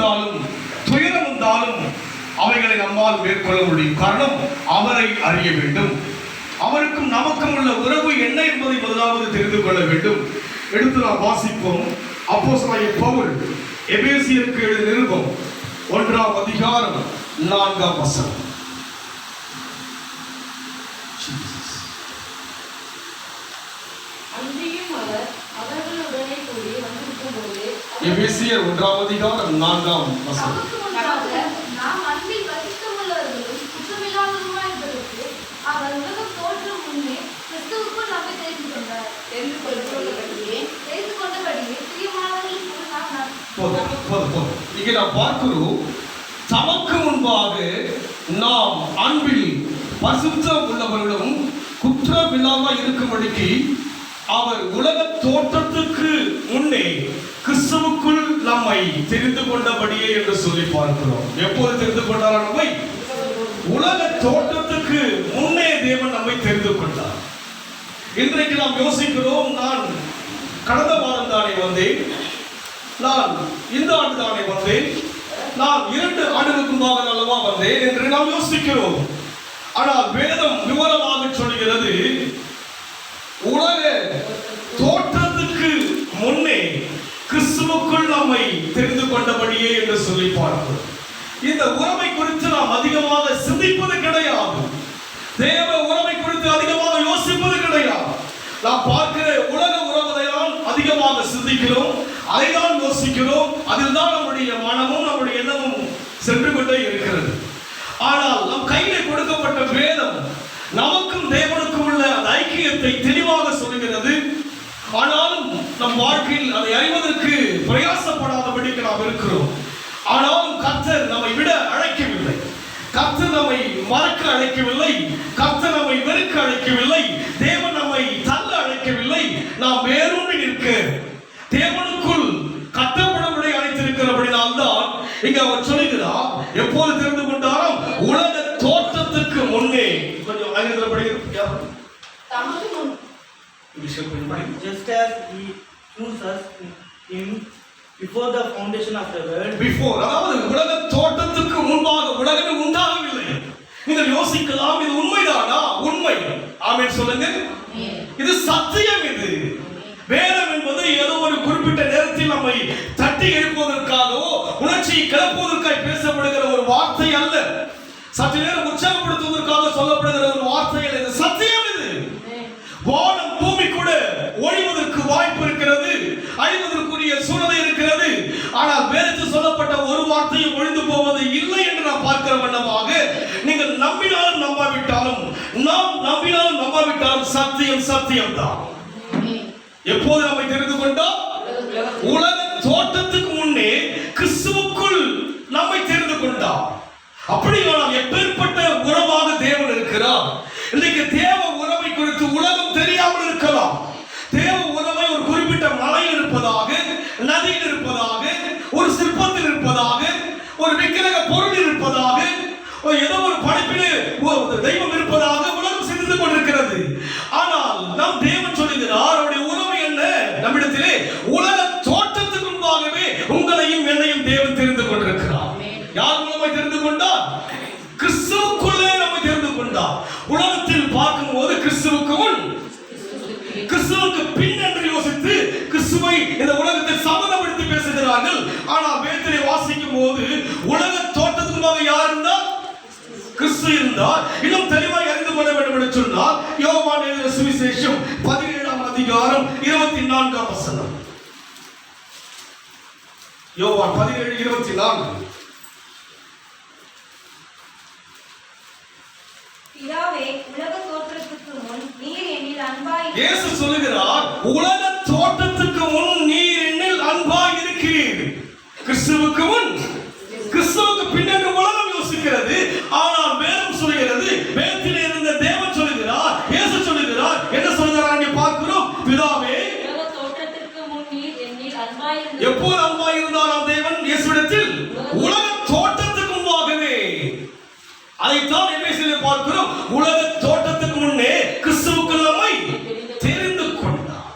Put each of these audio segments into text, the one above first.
வந்தாலும் துயரம் வந்தாலும் அவைகளை நம்மால் மேற்கொள்ள முடியும். காரணம், அவரை அறிய வேண்டும். அவருக்கும் நமக்கும் உள்ள உறவு என்ன என்பதை முதலாவது தெரிந்து கொள்ள வேண்டும். எடுத்து நாம் வாசிப்போம். அப்போஸ்தலனாகிய பவுல் எபேசியருக்கு எழுதிய நிருபம் 1ஆம் அதிகாரம் 4ஆம் வசனம். எபேசியர் 1ஆம் அதிகாரம் 4ஆம் வசனம். நாம் அன்பில் பரிசுத்தமுள்ளவர்களும் குற்றமில்லாதவருமாய் இருப்பதற்கு அவர் உலகம் தோன்றும் முன்னே கிறிஸ்துவுக்குள் நம்மை தெரிந்து கொண்டார். தெரிந்து கொண்டபடியே பிரியமானவர்களுக்கு நாம் இங்கே நாம் பார்க்கிறோம், தமக்கு முன்பாக நாம் அன்பில் பரிசுத்தம் உள்ளவர்களும் குற்றமில்லாமல் இருக்கும்படிக்கு அவர் உலக தோற்றத்துக்கு முன்னே கிறிஸ்துவுக்குள் நம்மை தெரிந்து கொண்டபடியே என்று சொல்லி பார்க்கிறோம். எப்போது தெரிந்து கொண்டார்? நம்மை உலக தோற்றத்துக்கு முன்னே தேவன் நம்மை தெரிந்து கொண்டார். இன்றைக்கு நாம் யோசிக்கிறோம், நான் கடந்த வாரம் தானே வந்தேன், நான் இந்த ஆண்டு தானே வந்தேன், நான் 2 ஆண்டுகளுக்கு முன்பாக அல்லவா வந்தேன் என்று நாம் யோசிக்கிறோம். ஆனால் வேதம் விவரமாக சொல்கிறது, உலக தோற்றத்துக்கு முன்னே கிறிஸ்துவுக்குள் நம்மை தெரிந்து கொண்டபடியே என்று சொல்லி பார்க்கிறோம். இந்த உறவை குறித்து நாம் அதிகமாக சிந்திப்பது கிடையாது. தேவ உறவை குறித்து அதிகமாக யோசிப்பது கிடையாது. நாம் பார்க்கிற உலக உறவை தான் அதிகமாக சிந்திக்கிறோம், அதைதான் யோசிக்கிறோம். அதில் தான் நம்முடைய மனமும் நம்முடைய எண்ணமும் சென்று கொண்டே இருக்கிறது. ஆனால் நம் கையில் கொடுக்கப்பட்ட வேதம் நமக்கும் தேவனுக்கும் உள்ள அந்த ஐக்கியத்தை தெளிவாக சொல்கிறது. ஆனாலும் நம் வாழ்க்கையில் அதை அறிவதற்கு பிரயாசப்படாதபடிக்கு நாம் இருக்கிறோம். ஆனாலும் கர்த்தர் நம்மை விட அழைக்கவில்லை, கர்த்தர் நம்மை மறக்க அழைக்கவில்லை, கர்த்தர் நம்மை வெறுக்க அழைக்கவில்லை, தேவன் நம்மை தள்ள அழைக்கவில்லை. நாம் வேரூன்றி நிற்க தேவனுக்குள் கட்டப்படவில்லை அழைத்திருக்கிறபடினால்தான் இங்க அவர் சொல்லுகிறார், எப்போது தெரிந்து கொண்டாலும் உலக தோற்றத்துக்கு முன்னே. கொஞ்சம் ஆங்கிலத்தில் படிக்கிறோம். Just as he chose us in before the foundation of the world. Before, அதாவது உலக தோற்றத்துக்கு முன்பாக உலகம் உண்டாகவில்லை. நீங்கள் யோசிக்கலாம், இது உண்மைதானா? உண்மை. ஆமென் சொல்லுங்க. இது சத்தியம். இது வேதம் என்பது ஏதோ ஒரு குறிப்பிட்ட நேரத்தில் நம்மை தட்டி எழுப்புவதற்காகவோ உணர்ச்சியை கிளப்புவதற்காக பேசப்படுகிற ஒரு வார்த்தை அல்ல. சற்று நேரம் உற்சாகப்படுத்துவதற்காக சொல்லப்படுகிற ஒரு வார்த்தை அல்ல. இது சத்தியம். இது வானம் பூமி கூட ஒழிவதற்கு வாய்ப்பு இருக்கிறது, அழிவதற்குரிய சூழ்நிலை இருக்கிறது. ஆனால் வேதத்தில் சொல்லப்பட்ட ஒரு வார்த்தையும் ஒழிந்து போவது இல்லை என்று நாம் பார்க்கிற வண்ணமாக, நீங்கள் நம்பினாலும் நம்பாவிட்டாலும், நாம் நம்பினாலும் நம்பாவிட்டாலும் சத்தியம் சத்தியம் தான். எப்போது நம்மை தெரிந்து கொண்டோம்? உலக தோற்றத்துக்கு முன்னே கிறிஸ்துவுக்குள் நம்மை தெரிந்து கொண்டார். அப்படியானால் எப்பேற்பட்ட உறவாக தேவன் இருக்கிறார். இன்னைக்கு தேவ உறவை குறித்து உலகம் தெரியாமல் இருக்கலாம். தேவ உறவை ஒரு குறிப்பிட்ட மலையில் இருப்பதாக, நதியில் இருப்பதாக, ஒரு சிற்பத்தில் இருப்பதாக, ஒரு விக்கிரக பொருள் இருப்பதாக, ஏதோ ஒரு படைப்பிலே தெய்வம் இருப்பதாக உலகம் சிந்தித்து கொண்டிருக்கிறது. ஆனால் நம் தேவன் சொல்லுகிறார், அவருடைய உறவு என்ன? நம்மிடத்திலே உலக தோற்றத்துக்கு முன்பாகவே உங்களையும் என்னையும் தேவன் தெரிந்து கொண்டிருக்கிறார். யார் மூலமாய் தெரிந்து கொண்டார்? கிறிஸ்துவுக்குள்ளே நம்மை தெரிந்து கொண்டார். உலகத்தில் பார்க்கும்போது கிறிஸ்துவுக்கு முன், கிறிஸ்துவுக்கு பின் என்று யோசித்து கிறிஸ்துவை இந்த உலகத்தில் சம்மதப்படுத்தி பேசுகிறார்கள். ஆனால் வேதத்திலே வாசிக்கும் போது உலக தோற்றத்துக்கு யார் இருந்தார்? கிறிஸ்து இருந்தார். இன்னும் தெளிவாக அறிந்து கொள்ள வேண்டும் என்று சொன்னால் யோவான் எழுதின சுவிசேஷம் 17ஆம் அதிகாரம் 24ஆம் வசனம். யோவான் 17:24. பிதாவே, உலக தோற்றத்துக்கு முன் நீர் என்னில் அன்பாய் இயேசு சொல்லுகிறார், உலக தோற்றத்துக்கு முன் நீர் என்னில் அன்பாய் இருக்கிறீர். கிறிஸ்துவுக்கு முன், கிறிஸ்துவுக்கு பின்னாடி உலகம் யோசிக்கிறது. ஆனால் வேதம் சொல்கிறது, வேதத்தில் இருந்த தேவன் சொல்லுகிறார், இயேசு சொல்லுகிறார், என்ன சொல்கிறார் அங்கே பார்க்கிறோம். பிதாவே, உலக தோற்றத்துக்கு முன் நீர் என்னில் அன்பாய் இருந்தார். எப்போது அன்பாய் இருந்தாராம் தேவன் இயேசுவிடத்தில்? உலக தோற்றத்துக்கு முன்பாகவே. அதைத்தான் எபேசியரிலே பார்க்கிறோம். உலக தோற்றத்துக்கு முன்னே கிறிஸ்துவுக்கு நம்மை தெரிந்து கொண்டார்.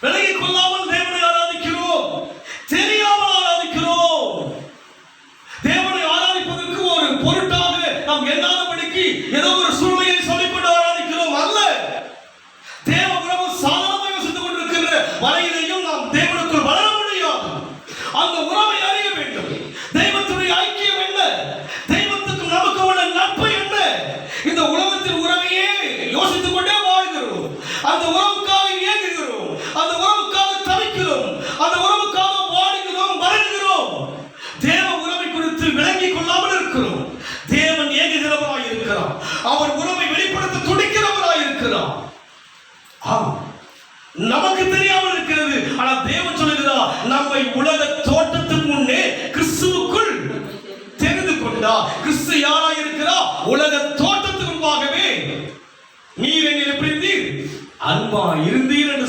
விலகிக் கொள்ளாமல் தேவனை ஆராதிக்கிறோம், தெரியாமல் ஆராதிக்கிறோம்.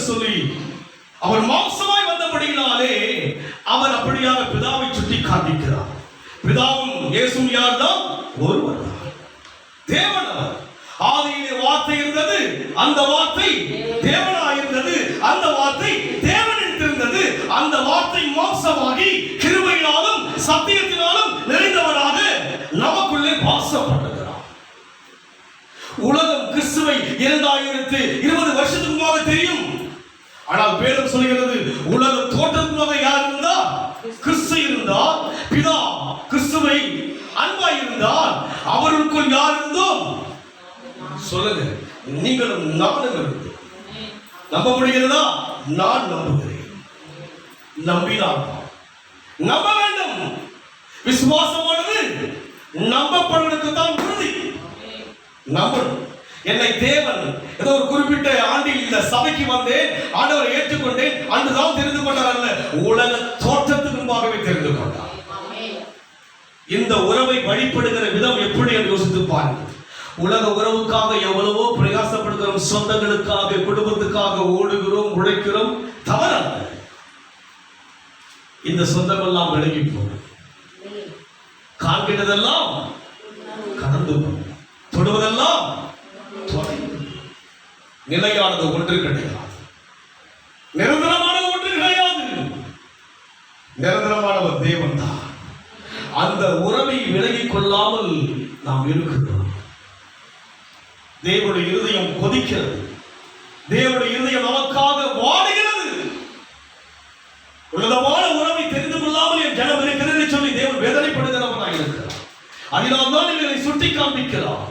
சொல்லி அவர் மாம்சமாய் வந்தபடியினாலே அவர் அப்படியாக பிதாவை சுட்டி காண்பிக்கிறார். பிதாவும் இயேசுவும் யார்தான்? ஒருவர் தான். தேவன் அவர். ஆதியிலே வார்த்தை இருந்தது, அந்த வார்த்தை தேவனாய் இருந்தது, அந்த வார்த்தை தேவனிடத்தில் இருந்தது. அந்த வார்த்தை மாம்சமாகி கிருபையினாலும் சத்தியத்தினாலும் நிறைந்தவராக நமக்குள்ளே வாசப்படுகிறார். உலகம் கிறிஸ்துவை 2020 வருஷத்துக்கு முன்பாக தெரியும். ஆனால் வேதம் சொல்கிறது உலகம் தோற்றத்துக்காக யார் இருந்தார்? கிறிஸ்து இருந்தார். பிதா கிறிஸ்துவை அன்பாய் இருந்தார். அவருக்குள் யார் இருந்தோம்? சொல்லுங்க, நீங்களும் நானும் இருந்தோம். நம்ப முடிகிறதா? நான் நம்புகிறேன். நம்பினார் நம்ப வேண்டும். விசுவாசமானது நம்பப்படுவதற்கு தான் உறுதி. நம்பணும். என்னை தேவன் ஏதோ ஒரு குறிப்பிட்ட ஆண்டில் இந்த சபைக்கு வந்தேன், ஆண்டவரை ஏற்றுக்கொண்டேன், அன்றுதான் தெரிந்து கொண்டார் அல்ல, உலக தோற்றத்துக்கு முன்பாகவே தெரிந்து கொண்டார். இந்த உறவை வழிபடுகிற விதம் எப்படி என்று யோசித்து பாருங்கள். உலக உறவுக்காக எவ்வளவோ பிரயாசப்படுகிறோம், சொந்தங்களுக்காக, குடும்பத்துக்காக ஓடுகிறோம், உழைக்கிறோம். தவறல்ல. இந்த சொந்தமெல்லாம் விலகி போகும். காண்கிறதெல்லாம் கடந்து போகும். தொடுவதெல்லாம் நிலையானது ஒன்று கிடையாது. நிரந்தரமானது ஒன்று கிடையாது. நிரந்தரமானவர் தேவன் தான். அந்த உறவை விலகிக் கொள்ளாமல் நாம் இருக்கிறோம். தேவனுடைய இருதயம் கொதிக்கிறது. தேவனுடைய இருதயம் நமக்காக வாடுகிறது. உன்னதமான உறவை தெரிந்து கொள்ளாமல் என் ஜனம் இருக்கிறது சொல்லி தேவன் வேதனைப்படுகிறவனாக இருக்கிறார். அதனால் தான் இவரை சுட்டி காண்பிக்கிறார்.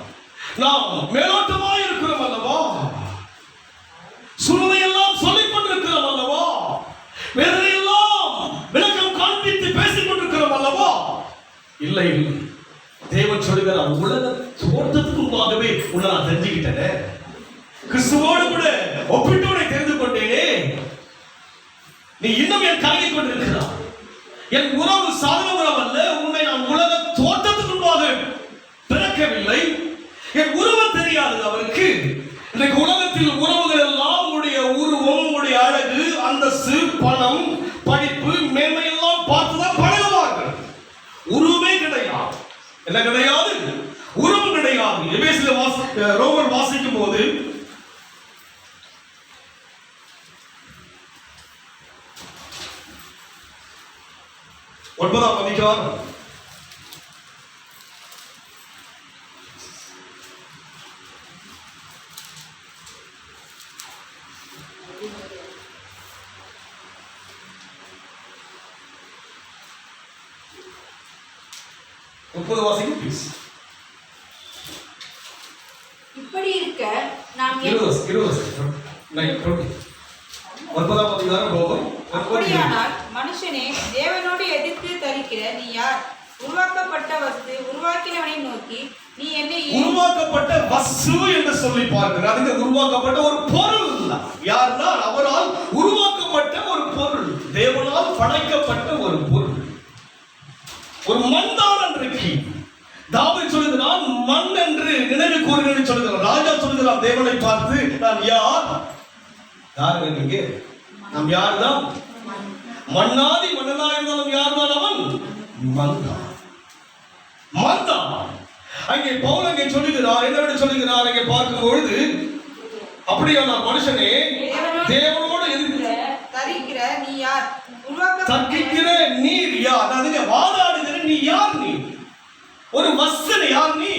நாம் மேலோட்டமாக இருக்கிறோம் அல்லவா? சூழ்நிலையெல்லாம் சொல்லிக் கொண்டிருக்கிறோம் அல்லவா? வேதனையெல்லாம் விளக்கம் காண்பித்து பேசிக் கொண்டிருக்கிறோம் அல்லவா? இல்லை இல்லை. தேவன் சொல்லுகிறார், உலக தோற்றத்துக்கு முன்பாகவே உன்னை நான் தெரிஞ்சுக்கிட்டேன். கிறிஸ்துவோடு கூட ஒப்பிட்டு உன்னை தெரிந்து கொண்டேனே. நீ இன்னும் என் கலங்கிக் கொண்டிருக்கிறார். என் உறவு சாதன உறவு அல்ல. உன்னை நான் உலக தோற்றத்துக்கு முன்பாக பிறக்கவில்லை. என் உருவம் தெரியாது அவருக்கு. இன்றைக்கு உலகத்தில் உறவுகள் எல்லாம் உடைய உருவம், உடைய அழகு, அந்தஸ்து, பணம், படிப்பு, மேன்மை எல்லாம் பார்த்துதான் பழகுவார்கள். உருவமே கிடையாது. என்ன கிடையாது? உறவு கிடையாது. எபேசியர் ரோமர் வாசிக்கும் போது 9ஆம் அதிகாரம் 30 வாசிக்கும் ப்ளீஸ். இப்படி இருக்க நாம் 9ஆம் அதிகாரம் ரோமர். அப்படியானால் மனுஷனே தேவனோடு எதிர்த்து தரிக்கிற நீ யார்? உருவாக்கப்பட்ட வஸ்து உருவாக்கினவனை நோக்கி நீ என்னை உருவாக்கப்பட்ட வஸ்து என்று சொல்லி பார்க்கிறார். அதுக்கு உருவாக்கப்பட்ட ஒரு பொருள் யார்னா அவரால் உருவாக்கப்பட்ட ஒரு பொருள், தேவனால் படைக்கப்பட்ட ஒரு பொருள், ஒரு மண் தான். அன்றைக்கு தாவீது சொல்லுகிறான், மண் என்று நினைவு கூறுகிறேன் சொல்லுகிறார். ராஜா சொல்லுகிறார் தேவனை பார்த்து, நான் யார்? யாருங்க நீங்க? நாம் யார் தான்? மண்ணாதி மன்னனாக இருந்தாலும் யார் தான் அவன்? மன்தான். மன்தான். அங்கே பவுல் அங்கே சொல்லுகிறார், என்னவென்று சொல்லுகிறார் அங்கே பார்க்கும் பொழுது, அப்படியானால் மனுஷனே தேவனோடு எதிர்த்து தரிக்கிற நீ யார்? தர்க்கிக்கிற நீர் யார்? அதுங்க வாதாடுகிற நீ யார்? நீ ஒரு வஸ்து. யார் நீ?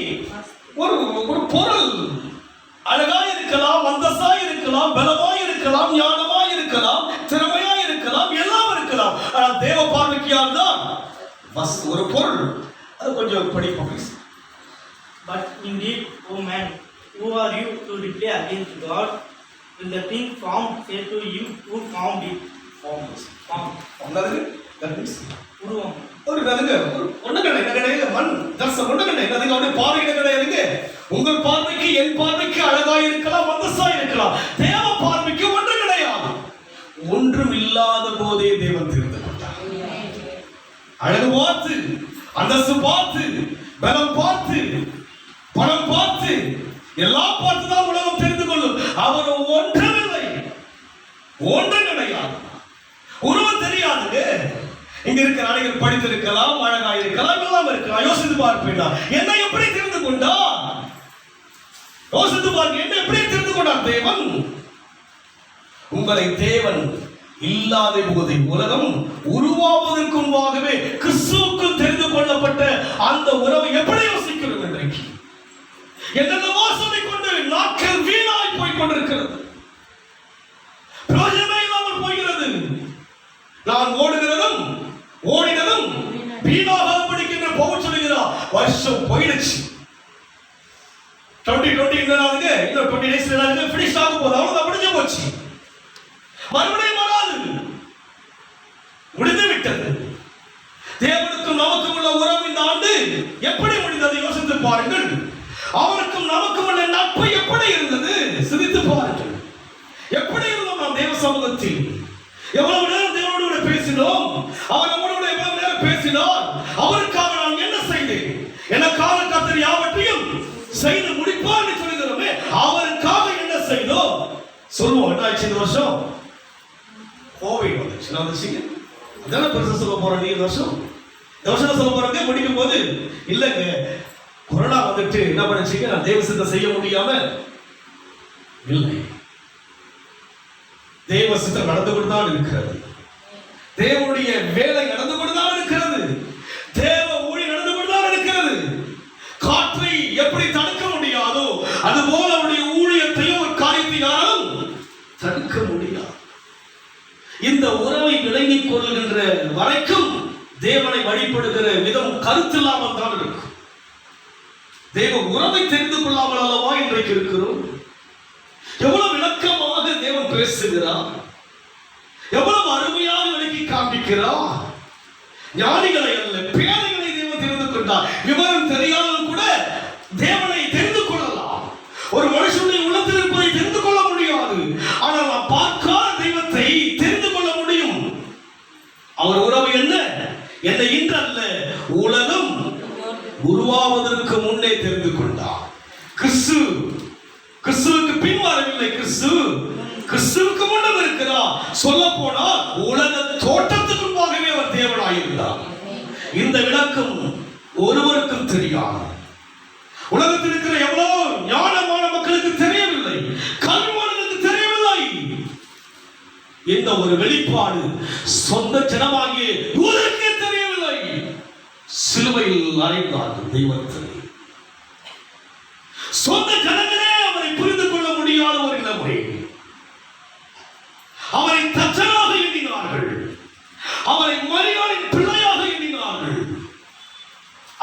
ஒரு பொருள். அழகாய் இருக்கலாம், அந்தஸ்தாய் இருக்கலாம், பலமாய் இருக்கலாம், ஞானமாய் இருக்கலாம், திறமையாய் இருக்கலாம், எல்லாம் இருக்கலாம். ஆனால் தேவ பார்வைக்கு யார் தான்? ஒரு பொருள். அது கொஞ்சம் படிப்போம். But indeed, O man, who are you to reply against God? Will the thing formed say to him who formed it? உருவம். ஒரு நதுங்க ஒண்ணு கிடையாது. மண் தர்சம் ஒண்ணு கிடையாது. அதுக்கு அவருடைய பார்வை கிடையாதுங்க. உங்கள் பார்வைக்கு என் பார்வைக்கு அழகாய் இருக்கலாம், அந்தஸ்தாய் இருக்கலாம். தேவ பார்வைக்கு ஒன்று கிடையாது. ஒன்றும் இல்லாத போதே தேவன் தெரிந்து கொண்டார். அழகு பார்த்து, அந்தஸ்து பார்த்து, பலம் பார்த்து, பணம் பார்த்து, எல்லாம் பார்த்துதான் உலகம் தெரிந்து கொள்ளும். அவர் ஒன்றுமில்லை. ஒன்றும் கிடையாது. உருவம் தெரியாதுங்க. இங்க இருக்கிற அனைவர் படித்திருக்கலாம், அழகா இருக்கலாம், எல்லாம் இருக்கலாம். யோசித்து பார்ப்பீங்களா என்ன எப்படி தெரிந்து கொண்டா? யோசித்து பாருங்க, என்ன எப்படி தெரிந்து கொண்டார் தேவன்? உங்களை தேவன் இல்லாத போது உலகம் உருவாவதற்கு முன்பாகவே கிறிஸ்துவுக்குள் தெரிந்து கொள்ளப்பட்ட அந்த உறவை எப்படி யோசிக்கிறோம்? இன்றைக்கு என்னென்னவோ சொல்லிக் கொண்டு நாட்கள் வீணாய் போய் கொண்டிருக்கிறது, பிரயோஜனமே இல்லாமல் போகிறது. நான் ஓடுகிறதும் ஓடினதும் வீணாக படிக்கின்ற பவுல் சொல்லுகிறார். வருஷம் போயிடுச்சு, 2020 இன்னும் 20 days finish ஆக போகுது, அவ்வளவுதான், முடிஞ்சு போச்சு, மறுபடியும் வராது, முடிந்து விட்டது. தேவனுக்கும் நமக்கும் உள்ள உறவு இந்த ஆண்டு எப்படி முடிந்தது யோசித்து பாருங்கள். அவருக்கும் நமக்கும் உள்ள நட்பு எப்படி இருந்தது சிந்தித்து பாருங்கள். எப்படி இருந்தோம் நாம் தேவ சமூகத்தில்? எவ்வளவு நேரம் தேவனோடு பேசினோம், அவர் நம்மோடு எவ்வளவு நேரம் பேசினார், அவருக்காக நான் என்ன செய்தேன், எனக்காக கர்த்தர் யாவற்றையும் செய்து முடிப்பார் என்று சொல்லுகிறோமே, அவருக்காக என்ன செய்தோம் சொல்லுவோம். என்ன ஆச்சு? இந்த வருஷம் கோவிட் வந்துச்சுங்க, அதெல்லாம் பெருசா சொல்ல போறோம். இந்த வருஷம் சொல்ல போறாங்க. முடிக்கும் போது இல்லைங்க, கொரோனா வந்துட்டு என்ன பண்ணுச்சுங்க, நான் தேவ சித்தம் செய்ய முடியாம இல்லை, தேவ சித்தம் நடந்து கொண்டுதான் இருக்கிறது, தேவனுடைய வேலை நடந்து கொண்டுதான் இருக்கிறது, தேவ ஊழி நடந்து கொண்டுதான் இருக்கிறது. காற்றை எப்படி தடுக்க முடியாதோ அதுபோல அவருடைய ஊழியத்தையும் ஒரு காரியத்தையாலும் தடுக்க முடியாது. இந்த உறவை விளங்கிக் கொள்கின்ற வரைக்கும் தேவனை வழிபடுகிற விதம் கருத்தில்லாமல் தான் இருக்கும். தேவ உறவை தெரிந்து கொள்ளாமல் அல்லவா இன்றைக்கு இருக்கிறோம். எவ்வளவு விளக்கமாக தேவன் பேசுகிறார், எவ்வளவு அருமையாக விளக்கி காண்பிக்கிறார். ஞானிகளை அல்ல, பேதைகளை தேவன் தெரிந்து கொண்டார். விவரம் தெரியாதவன் கூட தேவனை தெரிந்து கொள்ளலாம். ஒரு மனுஷனுடைய உள்ளத்தில் இருப்பதை தெரிந்து கொள்ள முடியாது, ஆனால் நாம் பார்க்காத தெய்வத்தை தெரிந்து கொள்ள முடியும். அவர் உறவு என்ன இன்று அல்ல, உலகம் உருவாவதற்கு முன்னே தெரிந்து கொண்டார். கிறிஸ்துவுக்கு பின் வரவில்லை, கிறிஸ்துவுக்கு முன்னம் இருக்கிறார். சொல்ல போனால் உலக தோட்டத்துக்கு முன்பாகவே அவர் தேவனாயிருந்தார். இந்த விளக்கம் ஒருவருக்கும் தெரியாது. உலகத்தில் இருக்கிற எவ்வளவு ஞானமான மக்களுக்கு தெரியவில்லை, கல்விமான்களுக்கு தெரியவில்லை. இந்த ஒரு வெளிப்பாடு சொந்த ஜனமாகிய யூதருக்கே தெரியவில்லை. சிலுவையில் அறைந்தார்கள் தெய்வத்தை. சொந்த ஜனங்களே அவரை புரிந்து கொள்ள முடியாத ஒரு நிலைமை. அவரை தச்சனாக எண்ணினார்கள், அவரை மரியாதையின் பிள்ளையாக எண்ணினார்கள்,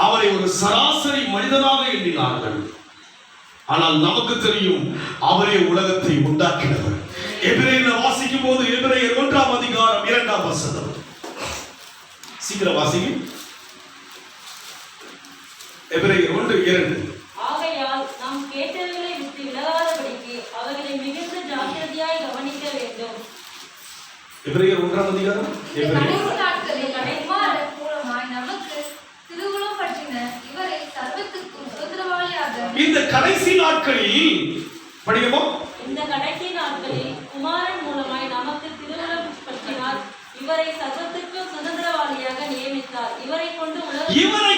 அவரை ஒரு சராசரி மனிதனாக எண்ணினார்கள். ஆனால் நமக்கு தெரியும், அவரே உலகத்தை உண்டாக்கினவர். எபிரேயர் வாசிக்கும் போது எபிரேயர் 1 அதிகாரம் 2 வசனம், சீக்கிரம் வாசிங்க. எபிரேயர் 1:2. ஆகையால் நாம் கேட்டவைகளை விட்டு விலகாதபடிக்கு அவைகளை மிகுந்த ஜாக்கிரதையாய் கவனிக்க வேண்டும். எபிரேயர் 1 அதிகாரம். கடைசி நாட்களில் குமாரன் மூலமாய் நமக்கு திருவுளம் பற்றின இவரை சர்வத்துக்கும் சுதந்திரவாளியாக இந்த கடைசி நாட்களில் படிக்கமா, இந்த கடைசி நாட்களில் குமாரன் மூலமாய் நமக்கு திருவுளம் பற்றினார், இவரை சர்வத்துக்கும் சுதந்திரவாளியாக நியமித்தார். இவரை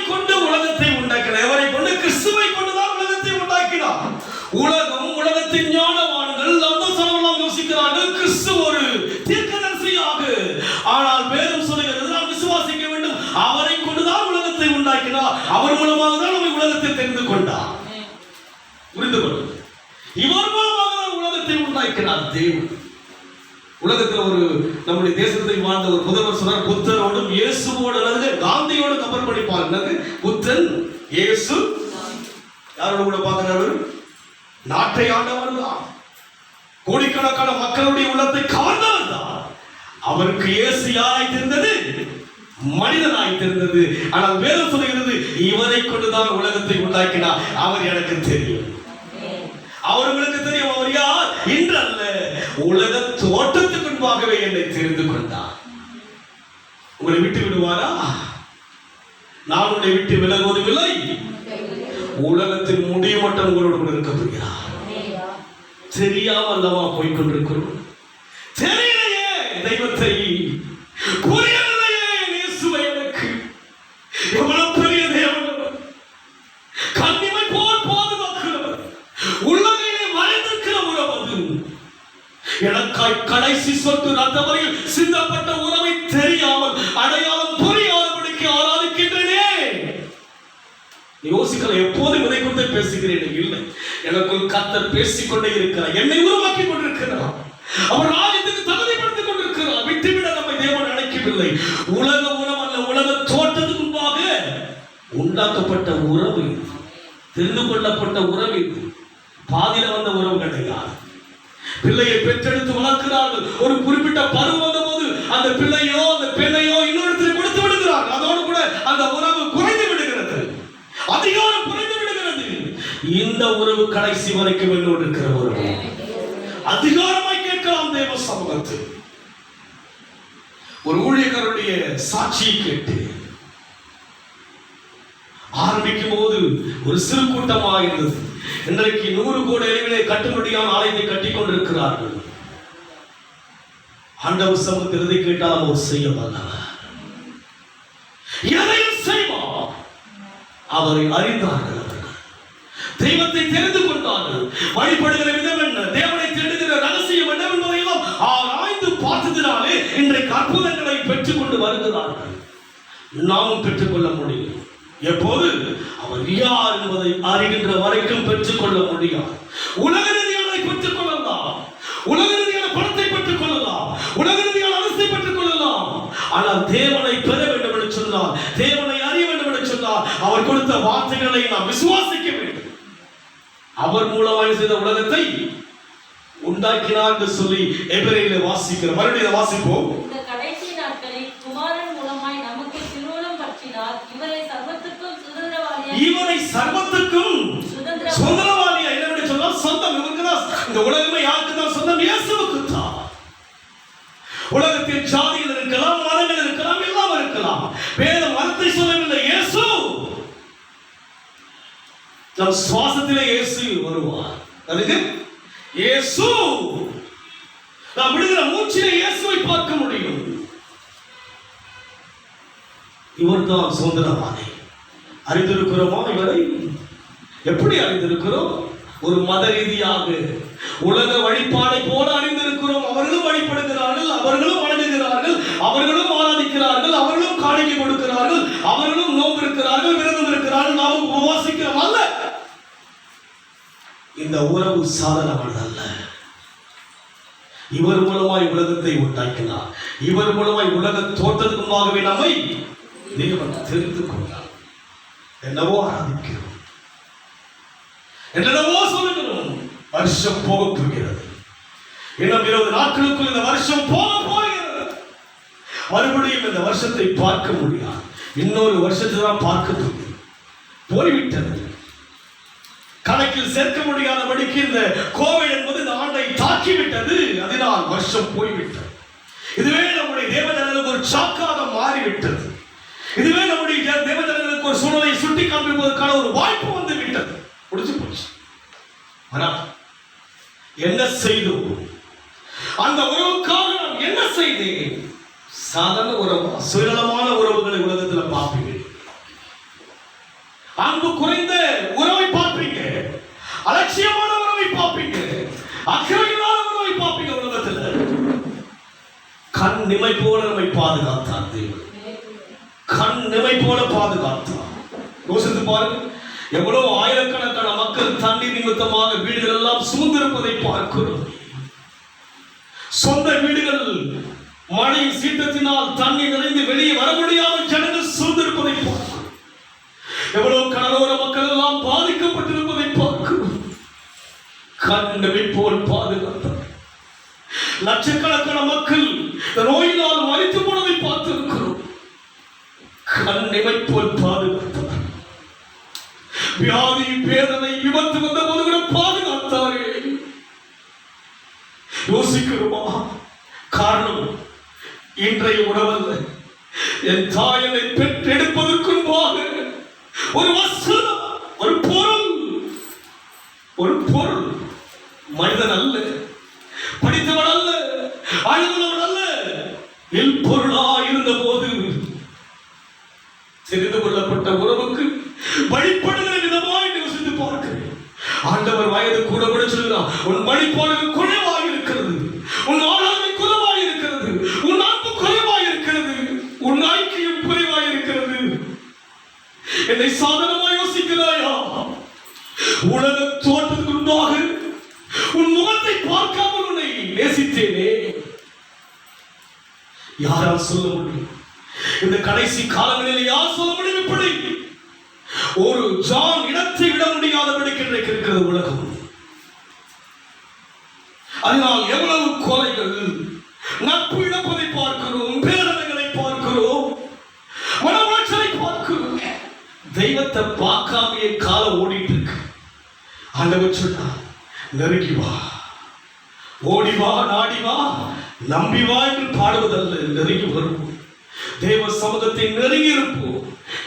கொண்டு உலகத்தை உண்டாக்கினார். இவரை கொண்டு கிறிஸ்துவை கொண்டுதான் உலகத்தை உண்டாக்கினார். உலகத்தின் ஞானவான்கள் அந்த சனவெல்லாம் யோசிக்கிறார்கள், கிறிஸ்து ஒரு தீர்க்கதரிசியாக. ஆனால் வேதம் சொல்லுகிறது, நாம் விசுவாசிக்க வேண்டும், அவரை கொண்டுதான் உலகத்தை உண்டாக்கினார், அவர் மூலமாக தான் நம்மை உலகத்தை தெரிந்து கொண்டார். புரிந்து கொள்ளுங்கள், இவர் மூலமாக தான் உலகத்தை உண்டாக்கினார் தேவன். உலகத்தில் ஒரு நம்முடைய தேசத்தில் வாழ்ந்த ஒரு முதல்வர் சொன்னார், புத்தரோடும் இயேசுவோடு அல்லது காந்தியோடு கம்பேர் பண்ணி பாருங்க. புத்தன் இயேசு யாரோட கூட பார்க்கிறார்? நாட்டை ஆண்டவர் தான், கோடிக்கணக்கான மக்களுடைய உள்ளத்தை கவர்ந்தவர் தான். அவருக்கு இயேசு யாராய் தெரிந்தது? மனிதனாய் தெரிந்தது. ஆனால் வேதம் சொல்லுகிறது, இவரை கொண்டுதான் உலகத்தை உண்டாக்கினார். அவர் எனக்கு தெரியும், அவர்களுக்கு தெரியும். அவர் யார்? இன்று அல்ல, உலக தோட்டத்துக்கு முன்பாகவே என்னை தெரிந்து கொண்டார். உங்களை விட்டு விடுவாரா? நான் உங்களை விட்டு விலகுவதும் இல்லை, உலகத்தின் முடிவு மட்டும் உங்களோடு கூட இருக்க போகிறார். தெரியாம அல்லவா போய்கொண்டிருக்கிறோம்? தெரிய யோசிக்கல, எப்போதும் இதை குறித்து பேசுகிறேன் இல்லை. எனக்குள் கர்த்தர் பேசிக்கொண்டே இருக்கிறார், என்னை உருவாக்கி கொண்டிருக்கிறார், அவர் ராஜ்யத்துக்கு தகுதிப்படுத்திக் கொண்டிருக்கிறார். விட்டுவிட நம்மை தேவன் நினைக்கவில்லை. உலக உணவு அல்ல, உலக தோற்றத்துக்கு முன்பாக உண்டாக்கப்பட்ட உறவு, தெரிந்து கொள்ளப்பட்ட உறவு இது. பாதியில வந்த உறவு கிடையாது. பிள்ளையை பெற்றெடுத்து வளர்க்கிறார்கள். ஒரு குறிப்பிட்ட பருவம் வந்த போது அந்த பிள்ளையோ அந்த பெண்ணையோ இன்னொருத்தரை கொடுத்து விடுகிறார்கள். அதோடு கூட அந்த உறவு குறைந்து விடுகிறது, அதிகாரம் குறைந்து விடுகிறது. இந்த உறவு கடைசி வரைக்கும் என்னோடு இருக்கிற உறவு. அதிகாரமாய் கேட்கலாம் தேவ சமூகத்தில். ஒரு ஊழியக்காரருடைய சாட்சியை கேட்டு ஆரம்பிக்கும் போது ஒரு சிறு கூட்டமாக இருந்தது. இன்றைக்கு 100 கோடி அளவிலே கட்டுப்படியான ஆலயத்தை கட்டிக் கொண்டிருக்கிறார்கள். ஆண்டவர் சமூகத்தை கேட்டால் அவர் செய்ய வல்லவர், எதையும் செய்வார். அவரை அறிந்தார்கள், அவர்கள் தெய்வத்தை தெரிந்து கொண்டார்கள். வழிபடுகிற விதம் என்ன, தேவனை தேடுகிற ரகசியம் என்ன என்பதையெல்லாம் ஆராய்ந்து பார்த்ததினாலே இன்றைக்கு அற்புதங்களை பெற்றுக் கொண்டு வருகிறார்கள். நாமும் பெற்றுக்கொள்ள முடியும். எப்போது அவர் யார் என்பதை அறிகின்ற வரைக்கும் பெற்றுக்கொள்ள முடியாது. உலக ரீதியான பெற்றுக் கொள்ளலாம், உலக ரீதியான பணத்தை பெற்றுக் கொள்ளலாம், உலக ரீதியான அரசை பெற்றுக் கொள்ளலாம். ஆனால் தேவனை பெற வேண்டும் என்று சொன்னால், தேவனை அறிய வேண்டும் என்று சொன்னால், அவர் கொடுத்த வார்த்தைகளை நாம் விசுவாசிக்க வேண்டும். அவர் மூலமாக செய்த உலகத்தை உண்டாக்கினார் என்று சொல்லி எபிரேயரிலே வாசிக்கிறோம். மறுபடியும் வாசிப்போம். இந்த கடைசி நாட்களில் குமாரன் மூலமாய் நமக்கு திருவுளம் பற்றினார். இவரை சர்வத்துக்கும் சுதந்திரவாளியா என்ன சொன்னால் சொந்தம் இவருக்கு தான். இந்த உலகமே யாருக்கு தான் சொந்தம்? இயேசுவுக்கு தான். உலகத்தில் ஜாதிகள் இருக்கலாம், மதங்கள் இருக்கலாம், எல்லாம் இருக்கலாம். வேத மதத்தை சொல்லவில்லை, இயேசு. நம் சுவாசத்திலே இயேசு வருவார். அதுக்கு இயேசு, நாம் விடுகிற மூச்சிலே இயேசுவை பார்க்க முடியும். இவர் தான் சுதந்திரவாதி. அறிந்திருக்கிறோமா இவரை? எப்படி அறிந்திருக்கிறோம்? ஒரு மத ரீதியாக உலக வழிபாடை போல அறிந்திருக்கிறோம். அவர்களும் வழிபடுகிறார்கள், அவர்களும் வணங்குகிறார்கள், அவர்களும் ஆராதிக்கிறார்கள், அவர்களும் காணிக்கை கொடுக்கிறார்கள், அவர்களும் நோன்பு இருக்கிறார்கள், விரதம் இருக்கிறார்கள், நாமும் உபவாசிக்கிறோம். அல்ல, இந்த உறவு சாதாரணமானது அல்ல. இவர் மூலமாய் உலகத்தை உண்டாக்கினார். இவர் மூலமாய் உலக தோற்றத்துக்கு முன்பாகவே நம்மை தேவன் தெரிந்து கொண்டார். என்னவோ ஆரம்பிக்கிறோம், என்னவோ சொல்லுகிறோம். வருஷம் போக போகிறது. இன்னும் 20 நாட்களுக்குள் இந்த வருஷம் போக போகிறது. மறுபடியும் இந்த வருஷத்தை பார்க்க முடியாது. இன்னொரு வருஷத்தை தான் பார்க்க போகிறது. போய்விட்டது. கணக்கில் சேர்க்க முடியாதபடிக்கு இந்த கோவிட் என்பது இந்த ஆண்டை தாக்கிவிட்டது. அதனால் வருஷம் போய்விட்டது. இதுவே நம்முடைய தேவஜனங்களுக்கு ஒரு சாக்காக மாறிவிட்டது. இதுவே நம்முடைய தேவஜனங்களுக்கு ஒரு சூழலை சுட்டி காண்பிப்பதற்கான ஒரு வாய்ப்பு வந்து விட்டது. முடிச்சு போச்சு. ஆனால் என்ன செய்தோம்? அந்த உறவுக்காக நான் என்ன செய்தேன்? சாதாரண உறவு, சுயநலமான உறவுகளை உலகத்தில் பார்ப்பீங்க. அன்பு குறைந்த உறவை பார்ப்பீங்க, அலட்சியமான உறவை பார்ப்பீங்க, அக்கறையில்லாத உறவை பார்ப்பீங்க. உலகத்தில் கண் நிமை போல நம்மை பாதுகாத்தார் தேவன். கண் நிமை போல பாதுகாத்தார். யோசித்து பாருங்க, எவ்வளவு ஆயிரக்கணக்கான மக்கள் தண்ணீர் நிமித்தமாக வீடுகள் எல்லாம் சூழ்ந்திருப்பதை பார்க்கிறோம். சொந்த வீடுகள் மழையின் சீற்றத்தினால் தண்ணீர் நிறைந்து வெளியே வர முடியாமல் ஜனங்கள் சூழ்ந்திருப்பதை பார்க்கிறோம். எவ்வளவு கடலோர மக்கள் எல்லாம் பாதிக்கப்பட்டிருப்பதை பார்க்கிறோம். கண்ணை போல் பாதுகாத்தார். லட்சக்கணக்கான மக்கள் நோயினால் மரித்து போனதை பார்த்திருக்கிறோம். கண்ணை போல் பாதுகாத்தார். வியாதி, வேதனை, விபத்து வந்த போது கூட பாதுகாத்தாரே. யோசிக்கிறோமா? காரணம் இன்றைய உணவல்ல. என் தாயனை பெற்றெடுப்பதற்கு முன்பாக ஒரு வசனம், ஒரு பொருள், மனிதன் அல்ல, படித்தவன் அல்ல, அழுதவன் அல்ல, எல் பொருளா இருந்த போது தெரிந்து கொள்ளப்பட்ட உறவுக்கு வழிபடுகிற விதமாய் யோசித்து பார்க்கிறேன். ஆண்டவர் வயது கூட கூட சொல்கிறார், உன் வழிபாடு குறைவாக இருக்கிறது, உன் ஆராதனை குறைவாக இருக்கிறது, உன் அன்பு குறைவாக இருக்கிறது, உன் ஐக்கியம் குறைவாக இருக்கிறது. என்னை சாதனமாக யோசிக்கிற யார் சொல்ல முடியும்? இந்த கடைசி காலங்களில் யார் சொல்ல முடியும்? இப்படி ஒரு ஜான் இடத்தை விட முடியாதபடிக்கு இன்றைக்கு இருக்கிறது உலகம். அதனால் எவ்வளவு கொலைகள், நட்பு இழப்பதை பார்க்கிறோம், பேரவைகளை பார்க்கிறோம், மனவாழ்ச்சலை பார்க்கிறோம். தெய்வத்தை பார்க்காமையே காலம் ஓடிட்டு இருக்கு. ஆண்டவர் சொன்னா, நெருங்கி வா, ஓடி வா, நாடி வா, நம்பி வா என்று பாடுவதல்ல, நெருங்கி வருவோம். தேவ சமூகத்தை நெருங்கி இருப்போம்.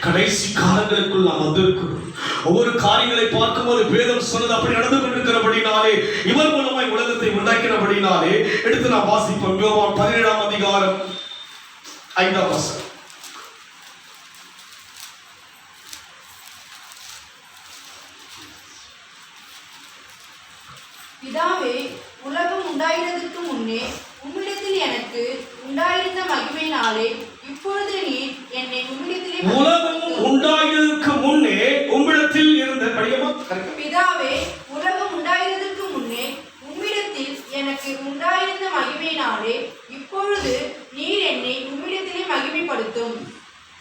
கடைசி காலங்களுக்குள் நாம் வந்திருக்கிறோம். ஒவ்வொரு காரியங்களை பார்க்கும்போது வேதம் சொன்னது அப்படி நடந்து கொண்டிருக்கிறபடினாலே, இவர் மூலமாய் உலகத்தை உண்டாக்கினபடினாலே எடுத்து நாம் வாசிப்போம். யோவான் 17ஆம் அதிகாரம் 5ஆம் வசனம். பிதாவே, உலகம் உண்டாகிறதுக்கு முன்னே உம்மிடத்தில் எனக்கு உண்டாயிருந்த மகிமையினாலே இப்பொழுது நீர் என்னை உம்மிடத்திலே. உலகம் உண்டாகிறதுக்கு முன்னே உம்மிடத்தில் இருந்த பிதாவே, உலகம் உண்டாகிறதுக்கு முன்னே உம்மிடத்தில் எனக்கு உண்டாயிருந்த மகிமையினாலே இப்பொழுது நீர் என்னை உம்மிடத்திலே மகிமைப்படுத்தும்.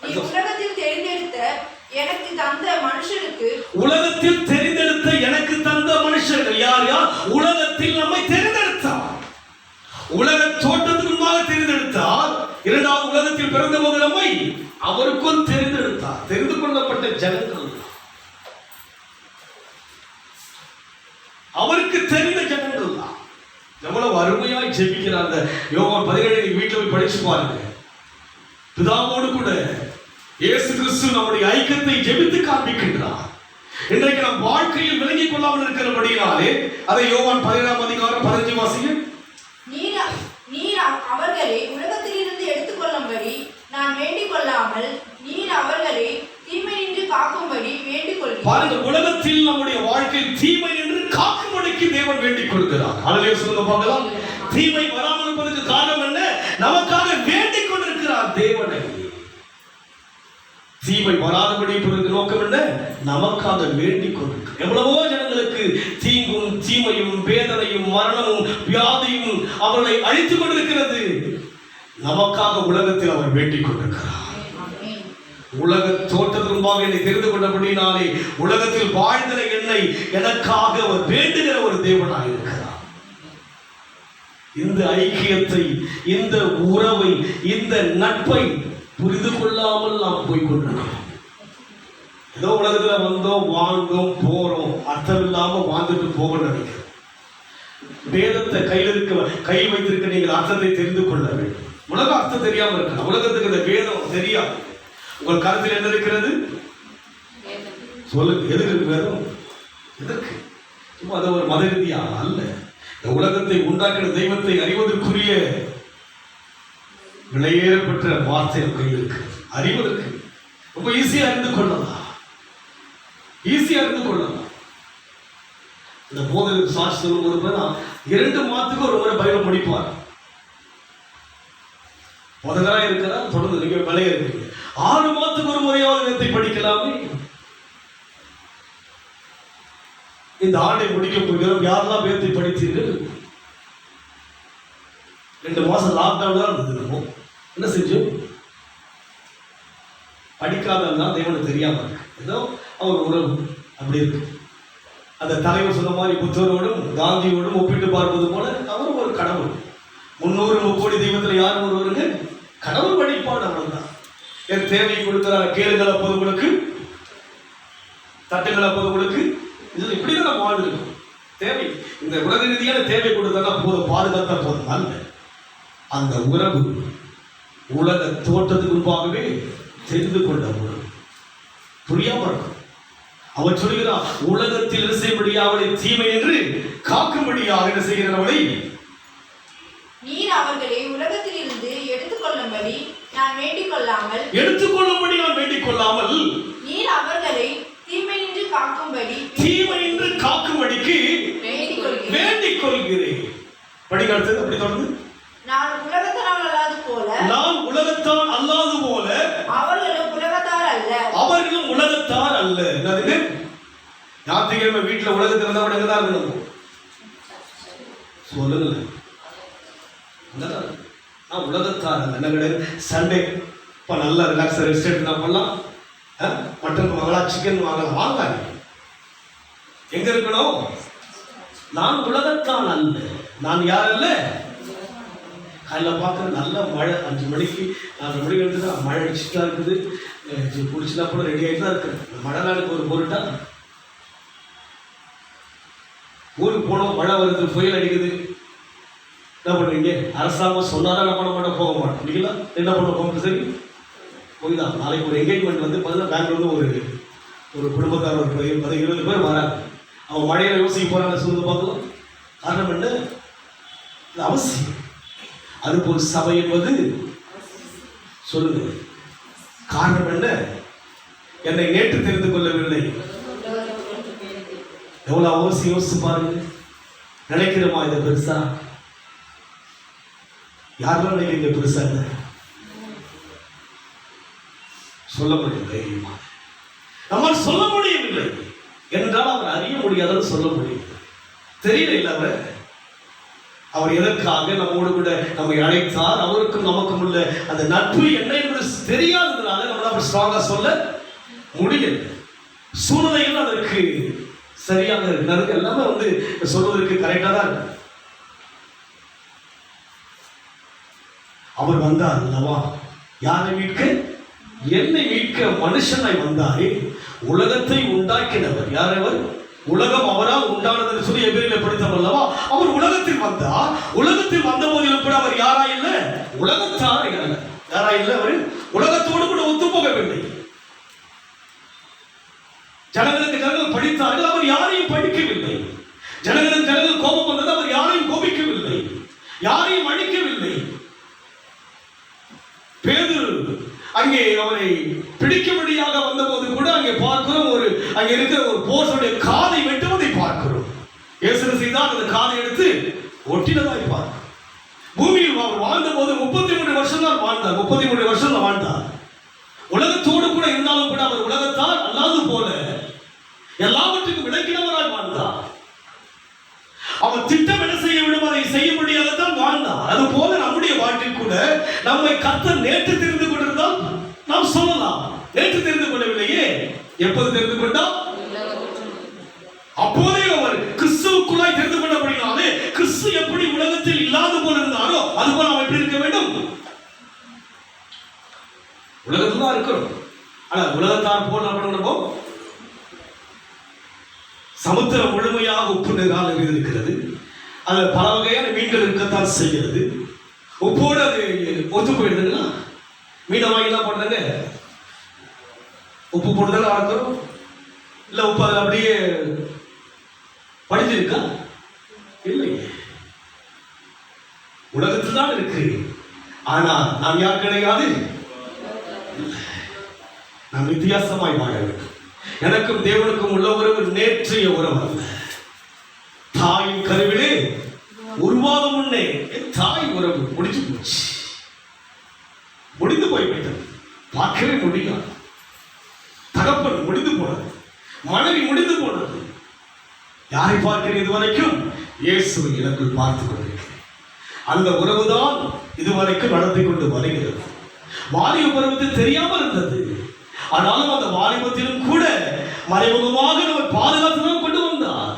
நீ உலகத்தில் தெரிந்தெடுத்த எனக்கு தந்த மனுஷருக்கு. உலகத்தில் தெரிந்தெடுத்த எனக்கு தந்த மனுஷர்கள் யார்? யார்? உலகத்தில் நம்மை தெரிந்தெடுத்தார். உலக தோற்றத்துக்கு முன்பாக தெரிந்தெடுத்தார். இரண்டாவது உலகத்தில் பிறந்த போது நம்மை அவருக்கும் தெரிந்தெடுத்தார். தெரிந்து கொள்ளப்பட்ட ஜனங்கள், அவருக்கு தெரிந்த ஜனங்கள் தான். எவ்வளவு அருமையாய் ஜெபிக்கிறார். அந்த யோவான் 17 வீட்டில் போய் படிச்சு பாருங்க. பிதாவோடு கூட இயேசு கிறிஸ்து நம்முடைய ஐக்கியத்தை ஜெபித்து காண்பிக்கின்றார். இன்றைக்கு நம் வாழ்க்கையில் விளங்கிக் கொள்ளாமல் இருக்கிறபடியாலே அதை யோவான் 17ஆம் அதிகாரம் 15 வாசிங்க. நீர் அவர்களை உலகத்திலிருந்து எடுத்துக்கொள்ளும்படி நான் வேண்டிக் கொள்ளாமல் நீர் அவர்களை தீமை நின்று காக்கும்படி வேண்டிக் கொள்கிறேன். பாருங்க, உலகத்தில் நம்முடைய வாழ்க்கை தீமை நின்று காக்கும்படிக்கு தேவன் வேண்டிக் கொள்கிறார். ஹல்லேலூயா சொல்லுங்க பார்க்கலாம். தீமை வராமல் இருப்பதற்கு காரணம் என்ன? நமக்காக வேண்டிக் கொண்டிருக்கிறார் தேவனை. தீமை வராதபடி இருப்பதற்கு நோக்கம் என்ன? நமக்காக வேண்டிக் கொண்டிருக்கிறார். எவ்வளவோ ஜனங்களுக்கு தீங்கும் தீமையும் வேதனையும் மரணமும் வியாதியும் அவர்களை அழித்துக் கொண்டிருக்கிறது. நமக்காக உலகத்தில் அவர் வேண்டிக் கொண்டிருக்கிறார். உலக தோற்றத்திற்கு முன்பாக என்னை தெரிந்து கொண்டபடினாலே உலகத்தில் வாழ்ந்த என்னை எனக்காக அவர் வேண்டுகிற ஒரு தேவனாய் இருக்கிறார். இந்த ஐக்கியத்தை, இந்த உறவை, இந்த நட்பை புரிந்து கொள்ளாமல் நாம் போய் கொண்டிருக்கிறோம். ஏதோ உலகத்துல வந்தோம், வாழ்ந்தோம், போறோம், அர்த்தம் இல்லாம வாழ்ந்துட்டு போக நினைக்கிறோம். வேதத்தை கையில் வைத்திருக்க நீங்கள் அர்த்தத்தை தெரிந்து கொள்ள வேண்டும். உலக அர்த்தம் தெரியாம இருக்கலாம். உலகத்துக்கு இந்த வேதம் தெரியாது. உங்கள் கருத்தில் என்ன இருக்கிறது? சொல்லுங்க, எதுக்கு வேதம்? எதற்கு? சும்மா அது ஒரு மத ரீதியா அல்ல. இந்த உலகத்தை உண்டாக்கின தெய்வத்தை அறிவதற்குரிய விலையேறப்பட்ட வார்த்தை கையில் இருக்கு. அறிவதற்கு ரொம்ப ஈஸியா அறிந்து கொள்ளலாம். இந்த போதகருக்கு சாட்சி சொல்லும் போது 2 மாதத்துக்கு ஒரு முறை பைபிள் படிப்பார். போதகரா இருக்கிறார், தொடர்ந்து நீங்க விலைய இருக்கீங்க. 6 மாதத்துக்கு ஒரு முறையாவது வேதத்தை படிக்கலாமே. இந்த ஆண்டை முடிக்க போகிறோம். யாரெல்லாம் வேதத்தை படித்தீர்கள்? 2 மாசம் லாக்டவுன் தான் இருந்தது. என்ன செஞ்சோம்? படிக்காதா தேவனுக்கு தெரியாம இருக்கு. ஏதோ அவர் உறவு அப்படி இருக்கு. அந்த தலைவர் சொன்ன மாதிரி புத்தரோடும் காந்தியோடும் ஒப்பிட்டு பார்ப்பது போல அவரும் ஒரு கடவுள். 300 கோடி தெய்வத்தில் யாரும் ஒருவருங்க கடவுள் வழிபாடு. அவ்வளவுதான். என் தேவை கொடுக்கிறார். கேளுங்கள் அப்போது உங்களுக்கு, தட்டுங்கள் அப்போது உங்களுக்கு. இதுல இப்படிதான் நம்ம வாழ்ந்துருக்கோம். தேவை, இந்த உலக ரீதியான தேவை கொடுத்தா போதும், பாதுகாத்தா போதும் அல்ல. அந்த உறவு உலக தோற்றத்துக்கு முன்பாகவே தெரிந்து கொண்ட உறவு. புரியாம இருக்கும். அவர் சொல்கிறார், உலகத்தில் என்ன செய்யும்படியாக அவளை தீமை என்று காக்கும்படியாக என்ன செய்கிறார்? அவளை நீர் அவர்களை உலகத்தில் இருந்து எடுத்துக்கொள்ளும்படி நான் வேண்டிக் கொள்ளாமல் நீர் அவர்களை தீமை நின்று காக்கும்படிக்கு வேண்டிக் கொள்கிறேன். படிக்க அடுத்தது அப்படி தொடர்ந்து. நான் உலகத்தால் அல்லாது போல அவர்களும் உலகத்தார் அல்ல. என்னது? ஞாயிற்றுக்கிழமை வீட்டுல உலகத்தில் இருந்தா எங்கதான் இருக்கணும்? சொல்லுங்க. உலகத்தார் என்ன கிடையாது. சண்டே இப்போ நல்லா ரிலாக்ஸாக ரெஸ்ட் எடுத்து நான் பண்ணலாம். மட்டன் வாங்கலாம், சிக்கன் வாங்கலாம், வாங்காங்க. எங்க இருக்கணும்? நான் உலகத்தான் அல்ல. நான் யார் அல்ல? காலையில் பார்க்குற நல்ல மழை, 5 மணிக்கு 4 மணிக்கு எடுத்துட்டா மழை அடிச்சுட்டா இருக்குது. குடிச்சுட்டா கூட ரெடி ஆகிட்டு தான் இருக்குது. மழை நாளுக்கு ஒரு பொருட்டா? ஊருக்கு போனோம், மழை வருது, புயல் அடிக்குது, என்ன பண்ணுவீங்க? அரசாங்கம் சொன்னாதான் என்ன பண்ண மாட்டோம், போக மாட்டோம். இல்லைங்களா? என்ன பண்ண போக சரி போய் தான். நாளைக்கு ஒரு என்கேஜ்மெண்ட் வந்து பார்த்தீங்கன்னா பெங்களூர்ல ஒரு குடும்பத்தார் ஒரு 10-20 பேர் வராங்க. அவன் மழையில யோசிக்க போறாங்க. சொல்லுங்க பார்க்கலாம். காரணம் என்ன? இது அவசியம். அதுபோல் சபை என்பது சொல்லுங்க. காரணம் என்ன? என்னை நேற்று தெரிந்து கொள்ளவில்லை. எவ்வளவு அவசியம் யோசிச்சு பாருங்க. நினைக்கிறோமா இதை பெருசா? யாரெல்லாம் நினைக்கிறீங்க பெருசா? சொல்ல முடியும் தைரியமா. நம்மால் சொல்ல முடியவில்லை என்றால் அவர் அறிய முடியாதன்னு சொல்ல முடியும். தெரியல இல்ல அவர் எதற்காக நம்மோடு கூட நம்மை அழைத்தார், அவருக்கும் நமக்கும் உள்ள அந்த நட்பு என்ன என்பது தெரியாததுனால நம்மளால ஸ்ட்ராங்கா சொல்ல முடியல. சூழ்நிலைகள் அதற்கு சரியாக இருக்கு. எல்லாமே வந்து சொல்வதற்கு கரெக்டா தான் இருக்கு. அவர் வந்தார் அல்லவா? யாரை மீட்க? என்னை மீட்க மனுஷனாய் வந்தாரே. உலகத்தை உண்டாக்கினவர் யார்? அவர் உலகம் அவரால் உண்டானது சொல்லி எபிரேயர்ல படித்தோம் அல்லவா? அவர் உலகத்தில் வந்தார். உலகத்தில் வந்த போதிலும் கூட அவர் யாரா இல்ல? உலகத்தாரே அல்ல. யாரா இல்ல? அவர் உலகத்தோடு கூட ஒத்து போகவில்லை. ஜனங்கள் படித்தார்கள், அவர் யாரையும் படிக்கவில்லை. ஜனங்கள் கோபம் வந்தது, அவர் யாரையும் கோபிக்கவில்லை, யாரையும் அழிக்கவில்லை. பேதுரு அங்கே அவரை பிடிக்கும்படியாக வந்தபோது கூட அங்கே பார்க்கிறோம், அங்கே இருக்கிற ஒரு போர்ஸுடைய காதை வெட்டுவதை பார்க்கிறோம். இயேசு செய்தால் அந்த காதை எடுத்து ஒட்டினதாய் பார்க்கிறோம். பூமியில் அவர் வாழ்ந்த போது 33 வருஷம் தான் வாழ்ந்தார். 33 வருஷம் தான் வாழ்ந்தார். உலகத்தோடு கூட இருந்தாலும் கூட அவர் உலகத்தால் அல்லாது போல எல்லாவற்றுக்கும் விளக்கினவராய் வாழ்ந்தார். அவர் திட்டம் என்ன செய்ய விடும் அதை செய்ய முடியாததான் வாழ்ந்தார். அது போல நம்முடைய வாழ்க்கையில் கூட நம்மை கர்த்தர் நேற்று தெரிந்து கொண்டிருந்தால் நாம் சொல்லலாம். நேற்று தெரிந்து கொள்ளவில்லையே, எப்போது தெரிந்து கொண்டால்? அப்போதே அவர் கிறிஸ்துவுக்குள்ளாய் தெரிந்து கொள்ளப்படுகிறாரே. கிறிஸ்து எப்படி உலகத்தில் இல்லாத போல இருந்தாரோ அதுபோல நாம் எப்படி இருக்க வேண்டும்? உலகத்தில் தான் இருக்கிறோம். ஆனா உலகத்தார் போல் நம்ம சமுத்திரம் முழுமையாக உப்பு நீரால் இருக்கிறது. அது பல வகையான மீன்கள் இருக்கத்தான் செய்கிறது. உப்போடு அது ஒத்து போயிடுதுங்களா? மீனை வாங்கிலாம் போடுறாங்க, உப்பு போட்டுதானே வளர்க்கிறோம். இல்ல உப்பு அதில் அப்படியே படிஞ்சிருக்கா? இல்லை, உலகத்தில் தான் இருக்கு. ஆனால் நாம் யார் கிடையாது. நாம் வித்தியாசமாய் வாழ வேண்டும். எனக்கும் தேவனுக்கும் உள்ள உறவு நேற்றைய உறவு அல்ல. தாயின் கருவிலே உருவாக முன்னே தாய் உறவு முடிஞ்சு போச்சு, முடிந்து போய்விட்டது. பார்க்கவே முடியாது. தகப்பன் முடிந்து போனது, மனைவி முடிந்து போனது. யாரை பார்க்கிறேன்? இதுவரைக்கும் இயேசுவை எனக்குள் பார்த்துக் கொண்டிருக்கிறேன். அந்த உறவுதான் இதுவரைக்கும் நடத்தி கொண்டு வருகிறது. வாலிப பருவத்தில் தெரியாமல் இருந்தது. ஆனாலும் அந்த வாலிபத்திலும் கூட மறைமுகமாக நம்ம பாதுகாத்து கொண்டு வந்தார்.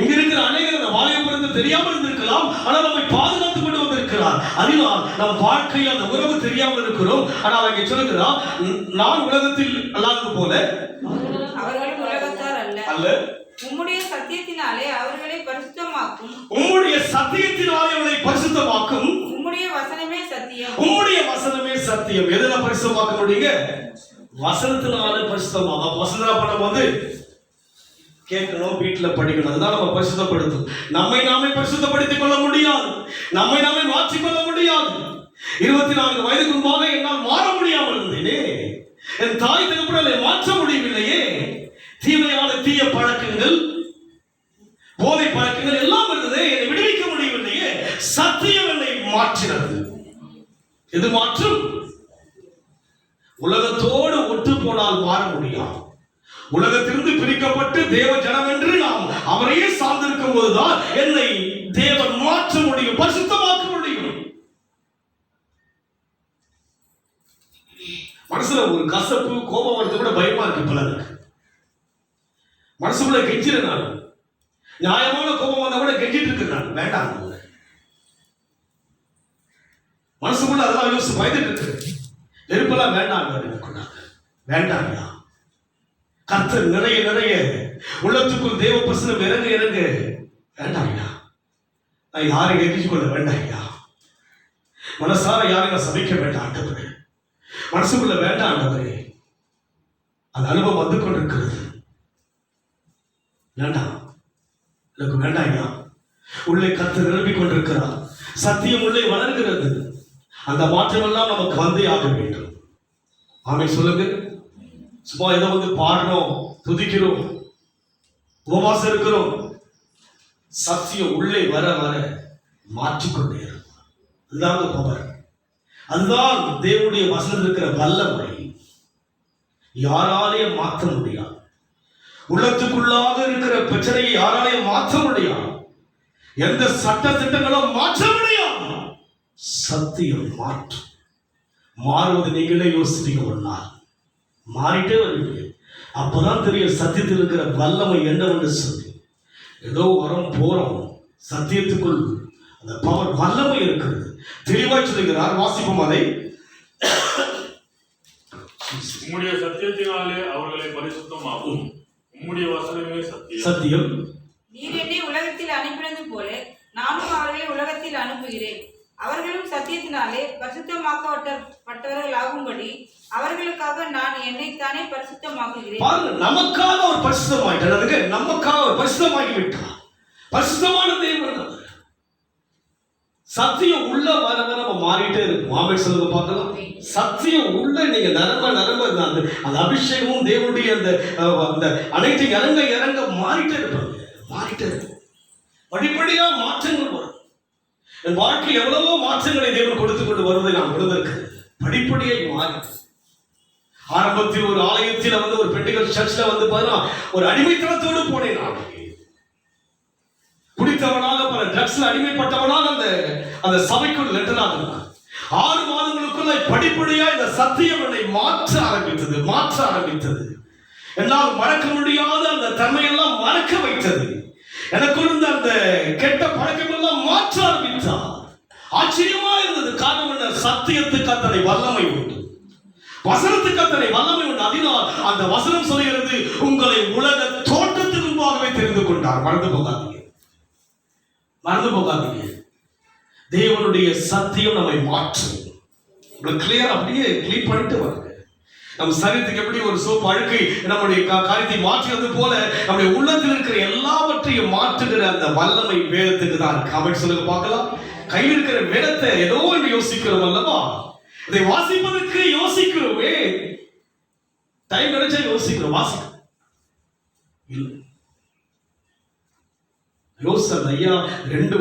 இங்க இருக்கிற அநேகர் அந்த வாலிப பருவத்தில் தெரியாமல் இருந்திருக்கலாம், ஆனால் நம்மை பாதுகாத்து கொண்டு வந்திருக்கிறார். அதனால் நம் வாழ்க்கையில் அந்த உறவு தெரியாமல் இருக்கிறோம். ஆனால் அங்கே சொல்லுகிறார், நான் உலகத்தில் அல்லாதது போல அவர்களும் உலகத்தார் அல்ல, உம்முடைய சத்தியத்தினாலே அவர்களை பரிசுத்தமாக்கும். உம்முடைய சத்தியத்தினாலே அவர்களை பரிசுத்தமாக்கும். உம்முடைய வசனமே சத்தியம். உம்முடைய வசனமே சத்தியம். எதுல பரிசுத்தமாக்க முடியுங்க? வசனத்தினால பரிசுத்தமாக. வசனம் பண்ணும்போது கேட்கணும், வீட்டில் படிக்கணும். அதுதான் நம்ம பரிசுத்தப்படுத்தும். நம்மை நாமே பரிசுத்தப்படுத்திக் கொள்ள முடியாது, நம்மை நாமே மாற்றிக்கொள்ள முடியாது. 24 வயதுக்கு முன்பாக என்னால் மாற முடியாமல் இருந்தேனே, என் தாய் தகப்பனை மாற்ற முடியவில்லையே. தீமையான தீய பழக்கங்கள், போதை பழக்கங்கள் எல்லாம் இருந்தது, என்னை விடுவிக்க முடியவில்லையே. சத்தியம் என்னை மாற்றினது. எது மாற்றும்? உலகத்தோடு ஒட்டு போனால் மாற முடியாது. உலகத்திலிருந்து பிரிக்கப்பட்டு தேவ ஜனம் என்று நாம் அவரையே சார்ந்திருக்கும் போதுதான் என்னை தேவன் மாற்ற முடியும், பரிசுத்தமாக்க முடியும். மனசுல ஒரு கசப்பு கோபம் வரது கூட பயமா இருக்கு பலருக்கு. மனசுக்குள்ள கெஞ்சிரு நான், நியாயமான கோபம் வந்தா கூட கெஞ்சிட்டு இருக்கு நான், வேண்டாம். மனசுக்குள்ள அதெல்லாம் யோசிச்சு பயந்துட்டு இருக்கு. நெருப்பெல்லாம் வேண்டாம், வேண்டாம்யா. கர்த்தர் நிறைய நிறைய உள்ளத்துக்குள் தேவ பிரசனம் இறங்க இறங்க வேண்டாம்யா. நான் யாரையும் எதிர்த்து கொள்ள வேண்டாம்யா. மனசார யாரையும் நான் சபிக்க வேண்டாம் ஆண்டவரே. மனசுக்குள்ள வேண்டாம் ஆண்டவரே. அந்த அனுபவம் வந்து கொண்டிருக்கிறது. வேண்டாம், எனக்கு வேண்டாம்யா. உள்ளே கர்த்தர் நிரப்பிக் கொண்டிருக்கிறார். சத்தியம் உள்ளே வளர்கிறது. அந்த மாற்றம் எல்லாம் நமக்கு வந்தே ஆக வேண்டும். ஆமென் சொல்லுங்க. சும்மா ஏதோ வந்து பாடுறோம், துதிக்கிறோம், உபவாசம் இருக்கிறோம். சத்தியம் உள்ளே வர வர மாற்றிக்கொண்டே இருக்கும். அதுதான் பவர். அதுதான் தேவனுடைய வசனம் இருக்கிற வல்லமை. யாராலையும் மாற்ற முடியாது. உள்ளத்துக்குள்ளாக இருக்கிற பிரச்சனையை யாராலையும் மாற்ற முடியாது. எந்த சட்ட திட்டங்களும் மாற்ற முடியாது. சத்தியம் மாற்றும். மாறுவது நீங்களே யோசிப்பீங்க. ஒரு நாள் மாறிட்டே வருவீங்க. அப்பதான் தெரியும் சத்தியத்தில் இருக்கிற வல்லமை என்னவென்று சொல்லி. ஏதோ வரம் போறோம், சத்தியத்துக்குள் அந்த பவர் வல்லமை இருக்கிறது. தெளிவாய் சொல்லுகிறார். வாசிப்போம் அதை. உம்முடைய சத்தியத்தினாலே அவர்களை பரிசுத்தமாகும். உம்முடைய வசனமே சத்தியம். சத்தியம். நீர் என்னை உலகத்தில் அனுப்பினது போல நானும் அவர்களை உலகத்தில் அனுப்புகிறேன். அவர்களும் சத்தியத்தினாலே பரிசுத்தமாக்கப்பட்டவர்கள் ஆகும்படி அவர்களுக்காக நான் என்னைத்தானே பரிசுத்தமாக்குகிறேன். பாருங்க, நமக்காக ஒரு பரிசுத்தமாயிட்டார். நமக்காக ஒரு பரிசுத்தமாகி விட்டார். பரிசுத்தமான தேவன். சத்தியம் உள்ள வர வர நம்ம மாறிட்டே இருக்கும். ஆமென் சொல்லுங்க பார்க்கலாம். சத்தியம் உள்ள நீங்க நரம்ப அந்த அபிஷேகமும் தேவனுடைய அந்த அனைத்து இறங்க இறங்க மாறிட்டே இருப்பாங்க. மாறிட்டே இருக்கும். படிப்படியா மாற்றங்கள் வரும். என் வாழ்க்கையில் எவ்வளவோ மாற்றங்களை தேவன் கொடுத்து கொண்டு வருவதை நான் உணர்ந்திருக்கிறேன். படிப்படியாக மாறி ஆரம்பத்தில் ஒரு ஆலயத்தில் வந்து ஒரு பெண்டிகல் சர்ச்சில் வந்து பாருங்க, ஒரு அடிமைத்தனத்தோடு போனேன். நான் குடித்தவனாக பல ட்ரக்ஸ்ல அடிமைப்பட்டவனாக அந்த சபைக்குள் லெட்டராக இருந்தான். 6 மாதங்களுக்குள்ள படிப்படியா இந்த சத்தியம் என்னை மாற்ற ஆரம்பித்தது. என்னால் மறக்க முடியாத அந்த தன்மையெல்லாம் மறக்க வைத்தது. எனக்கு இருந்த அந்த கெட்ட பழக்கம் எல்லாம் மாற்ற ஆரம்பித்தார். ஆச்சரியமா இருந்தது. காரணம் என்ன? சத்தியத்துக்கு அத்தனை வல்லமை உண்டு, வசனத்துக்கு அத்தனை வல்லமை உண்டு. அதனால் அந்த வசனம் சொல்கிறது, உங்களை உலக தோற்றத்துக்கு முன்பாகவே தெரிந்து கொண்டார். மறந்து போகாதீங்க. தேவனுடைய சத்தியம் நம்மை மாற்றும். கிளியர் அப்படியே கிளீன் பண்ணிட்டு வருங்க. நம்ம சரீரத்துக்கு எப்படி ஒரு சோப்பு அழுக்கை நம்முடைய காரியத்தை மாற்றுவது போல நம்முடைய உள்ளத்தில் இருக்கிற எல்லாவற்றையும் மாற்றுகிற அந்த வல்லமை வேதத்துக்கு தான் இருக்கு. ஆமென் சொல்லுங்க பார்க்கலாம். கையில் இருக்கிற வேதத்தை ஏதோ என்று யோசிக்கிறோம் அல்லவா? இதை வாசிப்பதற்கு யோசிக்கிறோமே, டைம் கிடைச்சா யோசிக்கிறோம். வாசிக்க யோசன் ஐயா 2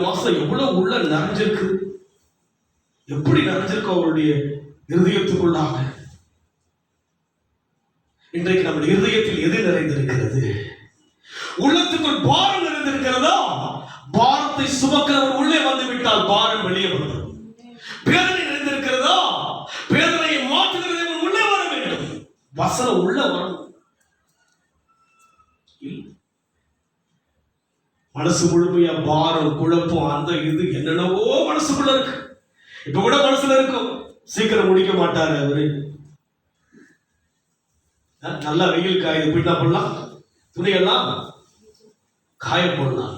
மாசம் எவ்வளவு உள்ள நிறைஞ்சிருக்கு. எப்படி நிறைஞ்சிருக்கு அவருடைய இருதயத்துக்குள்ளாக. இன்றைக்கு நம்முடைய இருதயத்தில் எது நிறைந்திருக்கிறது? உள்ளத்துக்குள் பாரம் நிறைந்திருக்கிறதா? பாரத்தை சுமக்கிறவர் உள்ளே வந்து விட்டால் பாரம் வெளியே வந்துடும். வேதனை நிறைந்திருக்கிறதா? வேதனையை மாற்றுகிறது உள்ளே வர வேண்டும். வசனம் உள்ள வரும். மனசு முழுமையா பாரம், குழப்பம், அந்த இது என்னென்னவோ மனசுக்குள்ள இருக்கு. இப்ப கூட மனசுல இருக்கும், சீக்கிரம் முடிக்க மாட்டாரு அவரு. நல்லா வெயில் காயுது, போய் என்ன பண்ணலாம்? துணியெல்லாம் காய போடலாம்.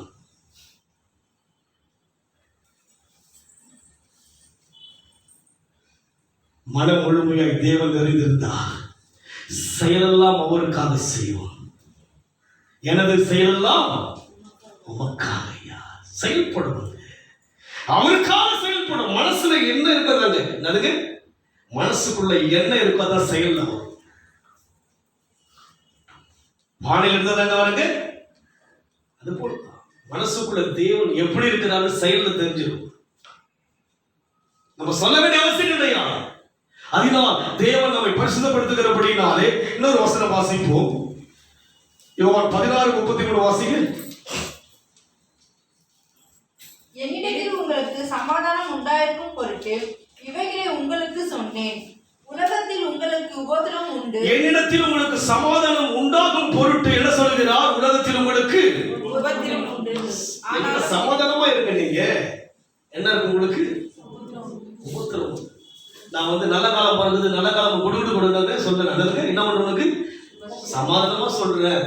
மனம் முழுமையாய் தேவன் அறிந்திருந்தா செயலெல்லாம் அவருக்காக செய்வோம். எனது செயலெல்லாம் உமக்காக செயல்படும். அவருக்காக செயல்படும். மனசுல என்ன இருக்கிறதாங்க? நடுங்க மனசுக்குள்ள என்ன இருக்கோ அதான் செயல். வானில் இருந்ததாங்க அவருங்க. அது போல மனசுக்குள்ள தேவன் எப்படி இருக்கிறாரு செயல்ல தெரிஞ்சிடும். நம்ம சொல்ல வேண்டிய அவசியம் இல்லையா? அதனால் தேவன் நம்மை பரிசுத்தப்படுத்துகிறபடினாலே இன்னொரு வசனம் வாசிப்போம். யோவான் 16:33 வாசிங்க. என்னிடத்தில் உங்களுக்கு சமாதானம் உண்டாயிருக்கும் பொருட்டு இவைகளை உங்களுக்கு சொன்னேன். உலகத்தில் உங்களுக்கு உபத்திரம் உண்டு. என்னிடத்தில் உங்களுக்கு சமாதானம் உண்டாகும் பொருட்டு என்ன சொல்கிறார்? உலகத்தில் உங்களுக்கு உபத்திரம் உண்டு. ஆனாலும் சமாதானமா இருங்க. நீங்க என்ன இருக்கு உங்களுக்கு? உபத்திரம். நான் நல்ல காலம் பிறகுது, நல்ல காலம் கொடுங்க சொல்றேன். நல்லது என்ன பண்ண உனக்கு சமாதானமா சொல்றேன்.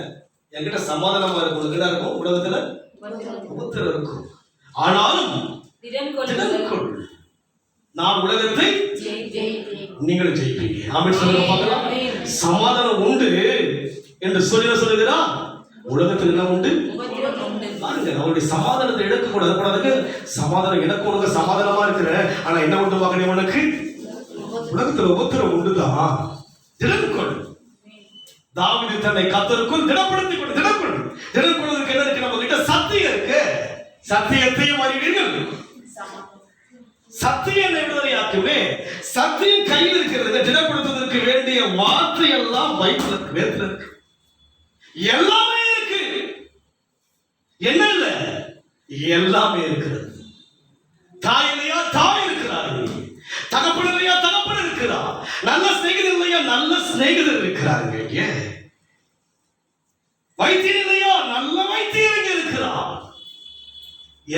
என்கிட்ட சமாதானமா இருக்கும். உனக்கு என்ன இருக்கும்? உலகத்துல உபத்திரம் இருக்கும். ஆனாலும் திடன்கொள், நான் உலகத்தை நீங்களும் ஜெயிப்பீங்க. ஆமென் சொல்லுங்க பார்க்கலாம். சமாதானம் உண்டு என்று சொல்லுகிறா. உலகத்தில் என்ன உண்டு? பாருங்க, அவருடைய சமாதானத்தை எடுக்கக்கூடாது. சமாதானம் எனக்கு உனக்கு சமாதானமா இருக்கிற, ஆனா என்ன உண்டு பார்க்கணும்? உனக்கு உலகத்துல உபத்திரம் உண்டுதான். திடன்கொள். தாவீது தன்னை கர்த்தருக்குள் திடப்படுத்திக் கொண்டு திடன்கொள்வதற்கு என்ன இருக்கு? நம்ம கிட்ட சத்தியம் இருக்கு. சத்தியத்தையும் அறிவீர்கள். சத்தியம் விடுதலையாக்குமே. சத்தியம் கையில் இருக்கிறது. திடப்படுத்துவதற்கு வேண்டிய வார்த்தை எல்லாம் பைபிள் இருக்கு. எல்லாமே இருக்கு. என்ன இல்ல? எல்லாமே இருக்கிறது. தாய் இல்லையா? தாய் இருக்கிறார்கள். தகப்பன் இல்லையா? தகப்பன் இருக்கிறார். நல்ல சிநேகிதர் இல்லையா? நல்ல சிநேகிதர் இருக்கிறாங்க. வைத்தியர் இல்லையா? நல்ல வைத்தியர் இருக்கிறார்.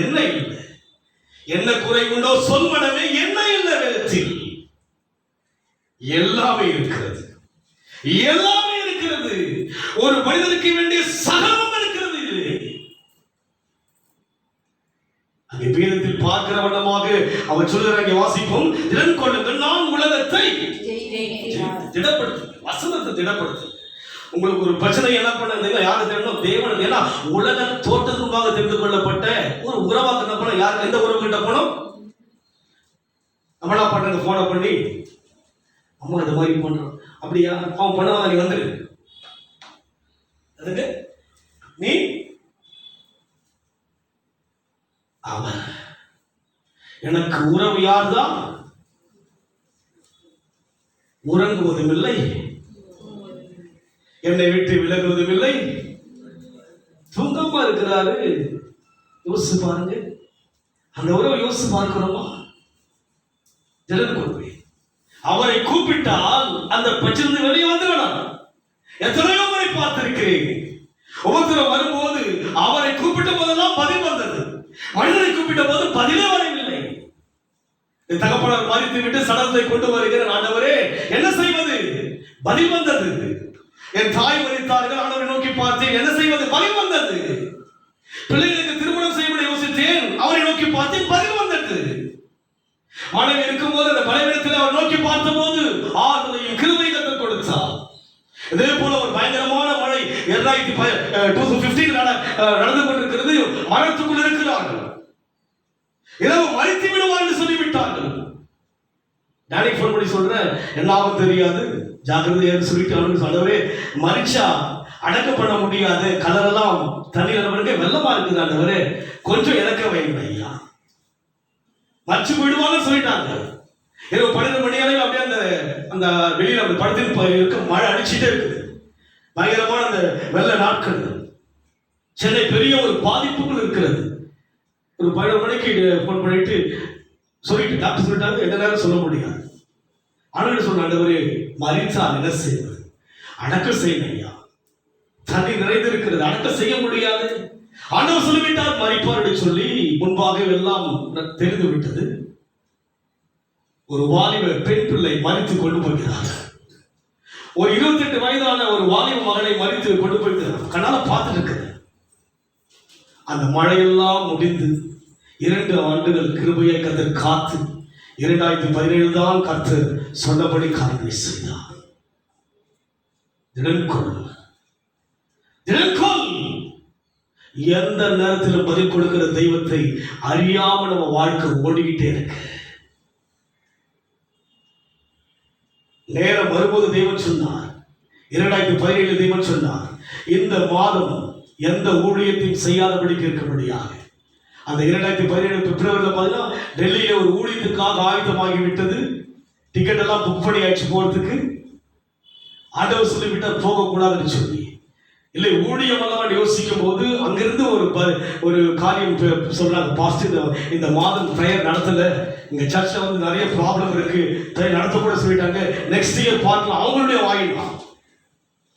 என்ன இல்லை? என்ன குறை உண்டோ சொல் மனமே. என்ன இல்லை வேதத்தில்? எல்லாமே இருக்கிறது. எல்லாமே இருக்கிறது. ஒரு மனிதனுக்கு வேண்டிய சகலம் இருக்கிறது. அங்கே வேதத்தில் பார்க்கிற வண்ணமாக அவர் சொல்லுகிறாங்க. வாசிப்போம். திடன் கொள்ளுங்கள், நான் உலகத்தை திடப்படுத்து. வசனத்தை திடப்படுத்து. உங்களுக்கு ஒரு பிரச்சனை என்ன பண்ண யாரு தேடணும்? தேவன். ஏன்னா உலக தோற்றத்துக்காக தெரிந்து கொள்ளப்பட்ட ஒரு உறவாக என்ன பண்ண? யாருக்கு? எந்த உறவு கிட்ட போனோம்? நம்மளா பண்றாங்க, போனை பண்ணி அம்மா இந்த மாதிரி பண்றோம். அப்படியா? அவன் பண்ணாதான் நீ வந்துரு. அதுக்கு நீ அவன் எனக்கு உறவு யார்தான்? உறங்குவதும் இல்லை, என்னை விட்டு விலகுவதும் இல்லை, தூங்கமா இருக்கிறாரு. யோசிச்சு பாருங்க. அந்த உறவை யோசிச்சு பார்க்கிறோமா? அவரை கூப்பிட்டால் அந்த பிரச்சனை வெளியே வந்துவிடும். எத்தனையோ முறை பார்த்திருக்கிறேன். ஒவ்வொருத்தரும் வரும்போது அவரை கூப்பிட்ட போதெல்லாம் பதில் வந்தது. மனிதனை கூப்பிட்ட போது பதிலே வரவில்லை. தகப்பனார் மறித்து விட்டு சடலத்தை கொண்டு வருகிற ஆண்டவரே என்ன செய்வது? பதில் வந்தது. என் தாய் மறித்தார்கள், ஆண்டவரை நோக்கி பார்த்தேன், என்ன செய்வது? பதில் வந்தது. பிள்ளைகளுக்கு திருமணம் செய்ய யோசித்தேன், அவரை நோக்கி பார்த்தேன், பதில் வந்தது. மனைவி இருக்கும் போது அந்த பலவீனத்தில் அவர் நோக்கி பார்த்த போது ஆறுதலையும் கிருபையும் கற்றுக் கொடுத்தார். இதே போல ஒரு பயங்கரமான மழை 2015 நடந்து கொண்டிருக்கிறது. மரத்துக்குள் இருக்கிறார்கள். இரவு மறித்து விடுவார் என்று சொல்லிவிட்டார்கள். டாடி போன் பண்ணி சொல்றேன், என்னாவும் தெரியாது, ஜாக்கிரதையாக சொல்லிட்டு அவனுக்கு சொன்னவரே, மறிச்சா அடக்க பண்ண முடியாது, கலரெல்லாம் தண்ணீர் வெள்ளமா இருக்குது, ஆண்டவரே கொஞ்சம் இறக்க வைங்க ஐயா. மச்சு போயிடுவாங்க சொல்லிட்டாங்க. இரவு 12 மணி அளவில் அப்படியே அந்த வெளியில் அப்படி படுத்து இருக்க மழை அடிச்சுட்டே இருக்குது. பயங்கரமான அந்த வெள்ள நாட்கள். சென்னை பெரிய ஒரு பாதிப்புகள் இருக்கிறது. ஒரு 12 மணிக்கு போன் பண்ணிட்டு சொல்லிட்டு டாக்டர் சொல்லிட்டாங்க, எந்த நேரம் சொல்ல முடியாது. ஆனால் சொன்ன ஆண்டவரே, மறித்தால் என்ன செய்வது? அடக்க செய்யணும் ஐயா. தண்ணி நிறைந்திருக்கிறது, அடக்க செய்ய முடியாது. ஆண்டவர் சொல்லிவிட்டார் மறிப்பார் என்று சொல்லி முன்பாக எல்லாம் தெரிந்து விட்டது. ஒரு வாலிப பெண் பிள்ளை மறித்து கொண்டு போகிறார். ஒரு 28 வயதான ஒரு வாலிப மகனை மறித்து கொண்டு போயிருக்கிறார். கண்ணால பார்த்துட்டு இருக்கிற அந்த மழையெல்லாம் முடிந்து 2 ஆண்டுகள் கிருபையை கர்த்தர் காத்து 2017 தான் கர்த்தர் சொன்னபடி காரியங்களை செய்தார். திடன்கொள். எந்த நேரத்திலும் பதில் கொடுக்கிற தெய்வத்தை அறியாம நம்ம வாழ்க்கை ஓடிக்கிட்டே இருக்கு. நேரம் வரும்போது தெய்வம் சொன்னார், 2017 தெய்வம் சொன்னார், இந்த மாதம் எந்த ஊழியத்தையும் செய்யாதபடிக்கு இருக்கும்படியாக. அந்த 2017 பிப்ரவரியில் பார்த்தீங்கன்னா டெல்லியில ஒரு ஊழியத்துக்காக ஆயத்தமாகிவிட்டது. டிக்கெட் எல்லாம் புக் பண்ணி ஆயிடுச்சு போறதுக்கு. ஆண்டவர் சொல்லிவிட்டார் போகக்கூடாதுன்னு சொல்லி. இல்லை ஊழியம் எல்லாம் யோசிக்கும் போது அங்கிருந்து ஒரு காரியம் சொல்றாங்க, பாஸ்டர் இந்த மாதம் பிரேயர் நடத்தல, இங்க சர்ச்ல வந்து நிறைய ப்ராப்ளம் இருக்கு, நடத்த கூட சொல்லிட்டாங்க, நெக்ஸ்ட் இயர் பார்க்கலாம், அவங்களுடைய வாயினா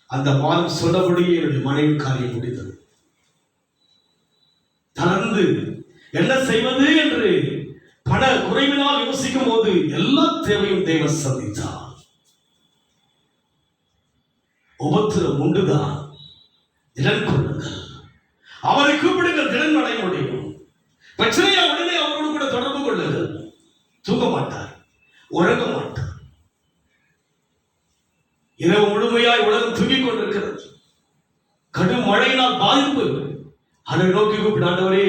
அந்த மாதம் சொன்னபடியே என்னுடைய மனைவி காரியம் முடிந்தது. தளர்ந்து என்ன செய்வது என்று பண குறைவினால் யோசிக்கும் போது எல்லா தேவையும் தேவன் சந்தித்தார். உபத்திரம் உண்டுதான், திடன் கொள்ளுங்கள், அவரை கூப்பிடுங்கள், திடன் அடைய முடியும். பிரச்சனையா உடனே அவரோடு கூட தொடர்பு கொள்ளுங்கள். தூங்க மாட்டார், உறங்க மாட்டார். இரவு முழுமையாய் உலகம் தூங்கிக் கொண்டிருக்கிறது, கடும் மழையினால் பாதிப்பு. அதை நோக்கி கூப்பிட்டு, ஆண்டவரே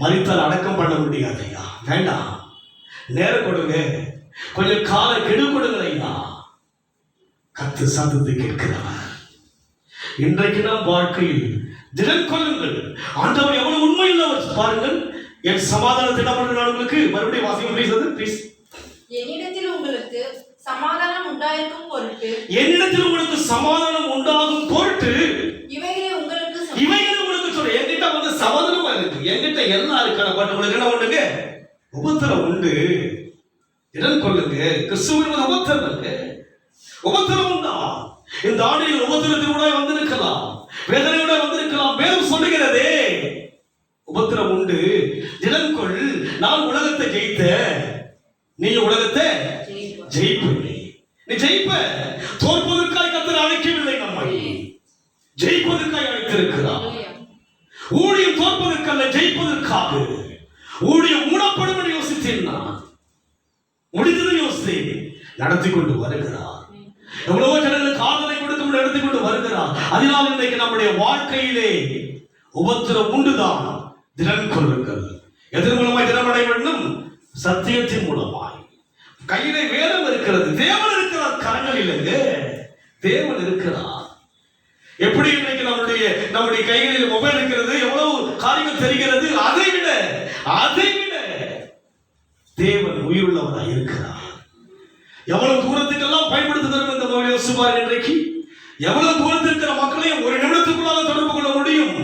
மரித்தால் அடக்கம் பண்ண முடியாது ஐயா, வேண்டாம், நேரம் கொடுங்க, கொஞ்சம் கால கெடு கொடுங்கள் ஐயா. கத்து சத்தத்தை கேட்கிறவர். இன்றைக்கு நாம் வாழ்க்கையில் திடன் கொள்ளுங்கள். ஆண்டவர் எவ்வளவு உண்மையுள்ளவர் பாருங்கள். என் சமாதானத்தை என்ன பண்றாங்க உங்களுக்கு? மறுபடியும் வாசிங்க ப்ளீஸ். என்னிடத்தில் உங்களுக்கு சமாதானம் உண்டாயிருக்கும் பொருட்டு, என்னிடத்தில் உங்களுக்கு சமாதானம் உண்டாகும் பொருட்டு இவைகளை உங்களுக்கு சொல்ற. என்கிட்ட வந்து சமாதானமா இருக்கு, என்கிட்ட எல்லாம் இருக்கான, பட் உங்களுக்கு என்ன உண்டுங்க? உபத்திரம் உண்டு, திடன் கொள்ளுங்க. கிறிஸ்துவின் உபத்திரம் இருக்கு, உபத்திரம் உண்டா? இந்த ஆண்டில் உபத்திரத்தினோட வந்திருக்கலாம், வேதனையோட வந்திருக்கலாம். வேதம் சொல்லுகிறதே உபத்திரம் உண்டு, திடன் கொள். நான் உலகத்தை ஜெயித்த, நீ உலகத்தை ஜெயிப்பதில்லை. நீ ஜெயிப்ப. தோற்பதற்காய் கர்த்தர் அழைக்கவில்லை, நம்மை ஜெயிப்பதற்காய் அழைத்திருக்கிறார். ஊழியம் தோற்பதற்கல்ல, ஜெயிப்பதற்காக. ஊழியம் மூடப்படும் என்று யோசித்தேன், நான் முடிந்தது யோசித்தேன். நடத்தி கொண்டு வருகிறார். எவ்வளவோ ஜனங்களுக்கு ஆதரவை கொடுக்கும் நடத்தி கொண்டு வருகிறார். அதனால் இன்றைக்கு நம்முடைய வாழ்க்கையிலே உபத்திரம் உண்டுதான், திடன் கொள்ளுங்கள். எதன் மூலமாய் தினமடைய வேண்டும்? சத்தியத்தின் மூலமாய். கையிலே வேதம் இருக்கிறது, தேவன் இருக்கிறார், கரங்கள் இல்லைங்க, தேவன் இருக்கிறார். எப்படி இன்றைக்கு நம்முடைய கைகளில் மொபைல் இருக்கிறது, எவ்வளவு காரியங்கள் தெரிகிறது, அதை விட தேவன் உயிருள்ளவராய் இருக்கிறார். எவ்வளவு தூரத்துக்கெல்லாம் பயன்படுத்துகிறோம் இந்த மொபைல் யோசிப்பார். இன்றைக்கு எவ்வளவு தூரத்தில் இருக்கிற மக்களையும் ஒரு நிமிடத்துக்குள்ளாக தொடர்பு கொள்ள முடியும்.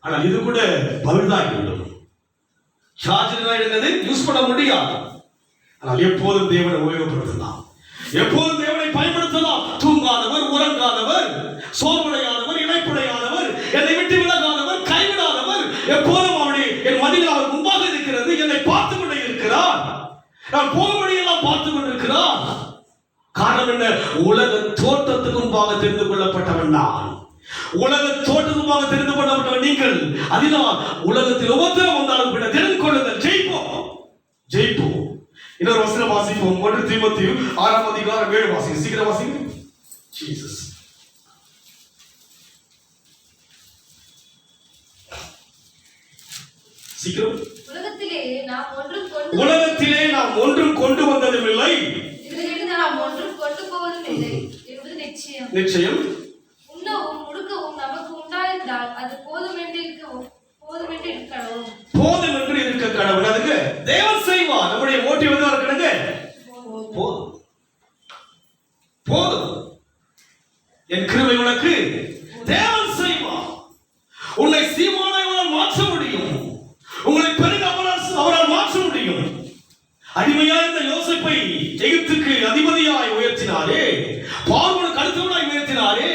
ஆனால் இது கூட பழுதாகிவிடும், சார்ஜ் யூஸ் பண்ண முடியாது. ஆனால் எப்போதும் தேவனை உபயோகப்படுத்தலாம், எப்போதும் தேவனை பயன்படுத்தலாம். தூங்காதவர், உறங்காதவர், சோர்வடையாதவர், இணைப்படையாதவர், என்னை விட்டு விலகாதவர், கைவிடாதவர், எப்போதும் அவருடைய என் மதியில் அவர் முன்பாக இருக்கிறது, என்னை பார்த்து கொண்டே இருக்கிறார், நான் போகும்படியெல்லாம் பார்த்து கொண்டிருக்கிறார். காரணம் என்ன? உலக தோற்றத்துக்கு முன்பாக தெரிந்து கொள்ளப்பட்டவன் நான், உலக தோற்றத்துமாக தெரிந்து கொள்ளப்பட்டவன் நீங்கள். அதனால் உலகத்தில் உபத்திரம் வந்தாலும் கூட திடன் கொள்ளுங்கள், ஜெயிப்போம். இன்னொரு வசனம் வாசிப்போம். 1 தீமோத்தேயு 6ஆம் அதிகாரம் 7 வாசிங்க, சீக்கிரம் வாசிங்க. ஜீசஸ். சீக்கிரம். உலகத்திலே நாம் ஒன்றும் கொண்டு வந்ததும் இல்லை, இதிலிருந்து நாம் ஒன்றும் கொண்டு போவதும் இல்லை என்பது நிச்சயம். நிச்சயம். உண்ணவும் உடுக்கவும் நமக்கு உண்டாயிருந்தால் அது போதும் என்று இருக்க கடவுள். அதுக்கு தேவன் செய்வார். நம்முடைய மோட்டிவ் எதுவா இருக்கணுங்க? போதும், என் கிருபை உனக்கு. தேவன் செய்வார். உன்னை சீமானாய் அவரால் மாற்ற முடியும், உங்களை பெருக அவரால் மாற்ற முடியும். அடிமையாய் இருந்த யோசேப்பை எகிப்துக்கு அதிபதியாய் உயர்த்தினாரே, பார்வோனுக்கு அடுத்தவனாய் உயர்த்தினாரே,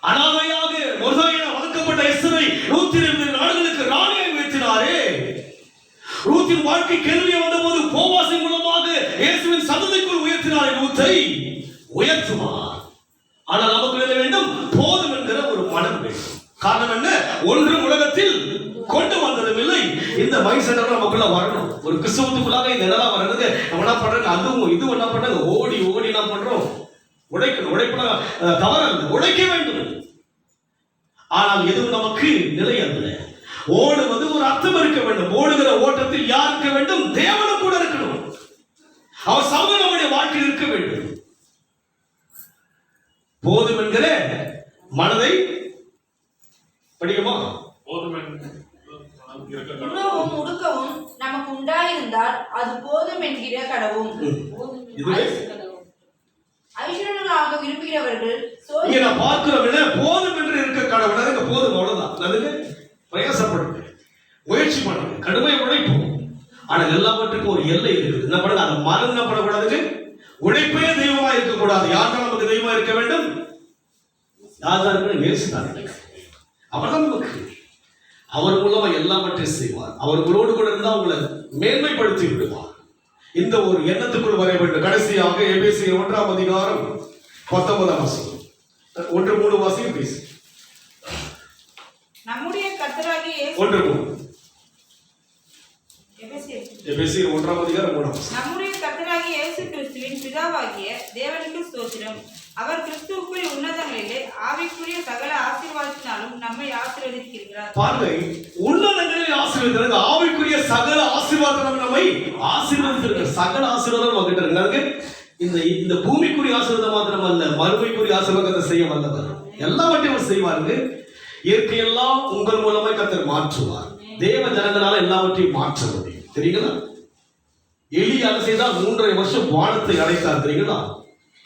அனாதையாக மொர்தெகாய் வளர்க்கப்பட்ட எஸ்தரை 102 நாடுகளுக்கு ராணியாய் உயர்த்தினாரே. ரூத்தின் வாழ்க்கை கேள்வியை வந்தபோது போவாசின் மூலமாக இயேசுவின் சந்ததிக்குள் உயர்த்தினாரே. ரூத்தை உயர்த்துவார். ஆனால் நமக்கு என்ன வேண்டும்? போதும் என்கிற ஒரு மனம் வேண்டும். காரணம் என்ன? ஒன்றும் உலகத்தில் கொண்டு வந்ததும் இல்லை. இந்த மைண்ட் செட் நமக்குள்ள வரணும். ஒரு கிறிஸ்தவத்துக்குள்ளாக இந்த என்னதான் வரணுங்க, நம்ம என்ன பண்றாங்க, அதுவும் இது என்ன பண்றாங்க, ஓடி என்ன பண்றோம், உழைக்கணும். உழைப்பன தவறல்ல, உழைக்க வேண்டும். ஆனால் எதுவும் நமக்கு நிலை அல்ல. ஓடுவது ஒரு அர்த்தம் இருக்க வேண்டும். ஓடுகிற ஓட்டத்தில் யார் இருக்க வேண்டும்? தேவனும் கூட இருக்கணும். அவர் சமூகம் நம்முடைய வாழ்க்கையில் இருக்க வேண்டும். போதும் என்கிற மனதை படிக்குமா? உணவும் உடுக்கவும் நமக்கு உண்டாயிருந்தால் அது போதும் என்கிற கடவும். ஐஸ்வர்யங்களாக விரும்புகிறவர்கள் இங்க நான் பார்க்கிறோம், போதும் என்று இருக்க கடவுள். அதுக்கு போதும், அவ்வளவுதான். அதுக்கு பிரயாசப்படுங்க, முயற்சி பண்ணுங்க, கடுமை உழைப்போம். ஆனால் எல்லாவற்றுக்கும் ஒரு எல்லை இருக்குது. என்ன பண்ணுங்க, அந்த மரம் என்ன பண்ணக்கூடாதுங்க, உழைப்பே தெய்வமா இருக்கக்கூடாது. யார் தான் நமக்கு தெய்வமா இருக்க வேண்டும்? யார் தான் இருக்கணும்? இயேசு தான். அவர்தான் நமக்கு. அவர் மூலமா எல்லாவற்றையும் செய்வார். அவர்களோடு கூட இருந்தால் உங்களை மேன்மைப்படுத்தி விடுவார். இந்த ஒரு எண்ணத்துக்குள் வர வேண்டும். கடைசியாக எபேசியர் 1ஆம் அதிகாரம் 19ஆம் வசனம் 1:3 வாசிங்க பேசு. நம்முடைய கர்த்தராகிய இயேசு 1:3 எபேசியர் 1ஆம் அதிகாரம் 3ஆம் வசனம். நம்முடைய கர்த்தராகிய இயேசு கிறிஸ்துவின் பிதாவாகிய தேவனுக்கு ஸ்தோத்திரம். அவர் கிறிஸ்துவுக்குள் உன்னதங்களிலே ஆவிக்குரிய சகல ஆசீர்வாதத்தினாலும் நம்மை ஆசீர்வதிக்கிறார். பாருங்க, உன்னதங்களிலே ஆசீர்வதிக்கிறார். ஆவிக்குரிய சகல ஆசீர்வாதத்தினாலும் நம்மை ஆசீர்வதிக்கிறார். சகல ஆசீர்வாதம் வந்துட்டு இருக்காங்க. இந்த பூமிக்குரிய ஆசீர்வாதம் மாத்திரம் அல்ல, மறுமைக்குரிய ஆசீர்வாதத்தை செய்ய வல்லவர். எல்லாவற்றையும் செய்வாருங்க. இயற்கையெல்லாம் உங்கள் மூலமாய் கர்த்தர் மாற்றுவார். தேவ ஜனங்களால எல்லாவற்றையும் மாற்ற முடியும். தெரியுங்களா? எலியா செய்தால் 3.5 வருஷம் வானத்தை அடைத்தார். தெரியுங்களா?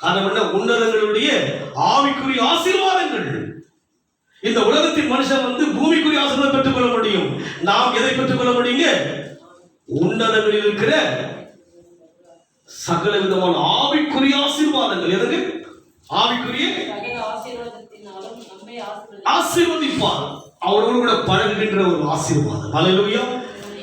காரணம் என்ன? உன்னதங்களுடைய ஆவிக்குரிய ஆசீர்வாதங்கள். இந்த உலகத்தின் மனுஷன் பூமிக்குரிய ஆசீர்வாதம் பெற்றுக்கொள்ள முடியும். நாம் எதை பெற்றுக்கொள்ள முடியுங்க? உன்னதங்களில் இருக்கிற சகல விதமான ஆவிக்குரிய ஆசீர்வாதங்கள். எதற்கு? ஆவிக்குரிய ஆசீர்வதிப்பார். அவரோடு கூட பழகுகின்ற ஒரு ஆசீர்வாதம். ஹல்லேலூயா.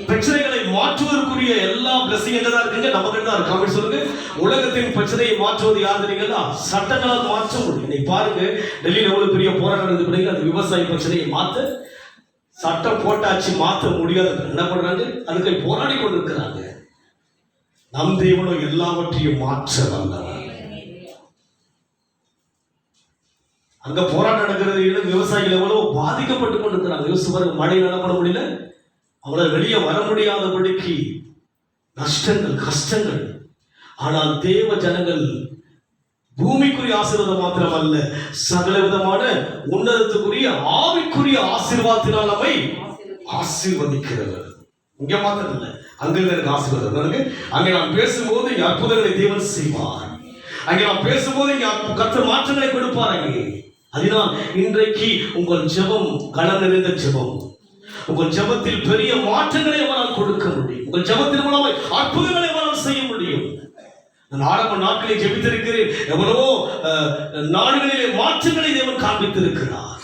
பிரச்சனைகளை மாற்றுவதற்குரிய எல்லா பிளஸிங் எங்கதான் இருக்குங்க? நமக்கு தான் இருக்கு. அப்படி சொல்லுங்க. உலகத்தின் பிரச்சனையை மாற்றுவது யார் தெரியுங்களா? சட்டங்களால் மாற்ற முடியும். இன்னைக்கு பாருங்க, டெல்லியில் எவ்வளவு பெரிய போராட்டம் நடந்து, அந்த விவசாய பிரச்சனையை மாற்ற சட்டம் போட்டாச்சு, மாற்ற முடியாது. என்ன பண்றாங்க? அதுக்கு போராடி கொண்டிருக்கிறாங்க. நம் தேவனும் எல்லாவற்றையும் மாற்ற வல்லவர். அங்க போராட்டம் நடக்கிறது, விவசாயிகள் எவ்வளவு பாதிக்கப்பட்டு கொண்டிருக்கிறாங்க. விவசாயம் மழை நடப்பட முடியல, அவங்களால வெளியே வர முடியாதபடிக்கு நஷ்டங்கள், கஷ்டங்கள். ஆனால் தேவ ஜனங்கள் பூமிக்குரிய ஆசீர்வாதம் மாத்திரம் அல்ல, சகல விதமான உன்னதத்துக்குரிய ஆவிக்குரிய ஆசீர்வாதத்தினால் நம்மை ஆசீர்வதிக்கிறவர். இங்க மாத்திரம் இல்லை, அங்கே எனக்கு ஆசீர்வாதம். அங்கே நான் பேசும்போது இங்க அற்புதங்களை தேவன் செய்வார். அங்கே நான் பேசும்போது இங்க கர்த்தர் மாற்றங்களை கொடுப்பார். அதனால் இன்றைக்கு உங்கள் ஜெபம் கனம் நிறைந்த ஜெபம். உங்கள் ஜெபத்தில் பெரிய மாற்றங்களை அவரால் கொடுக்க முடியும். உங்கள் ஜெபத்தின் மூலமாய் அற்புதங்களை அவரால் செய்ய முடியும். நான் ஆரம்ப நாட்களில் ஜெபித்திருக்கிறேன். எவ்வளவோ நாடுகளிலே மாற்றங்களை தேவன் காண்பித்திருக்கிறார்.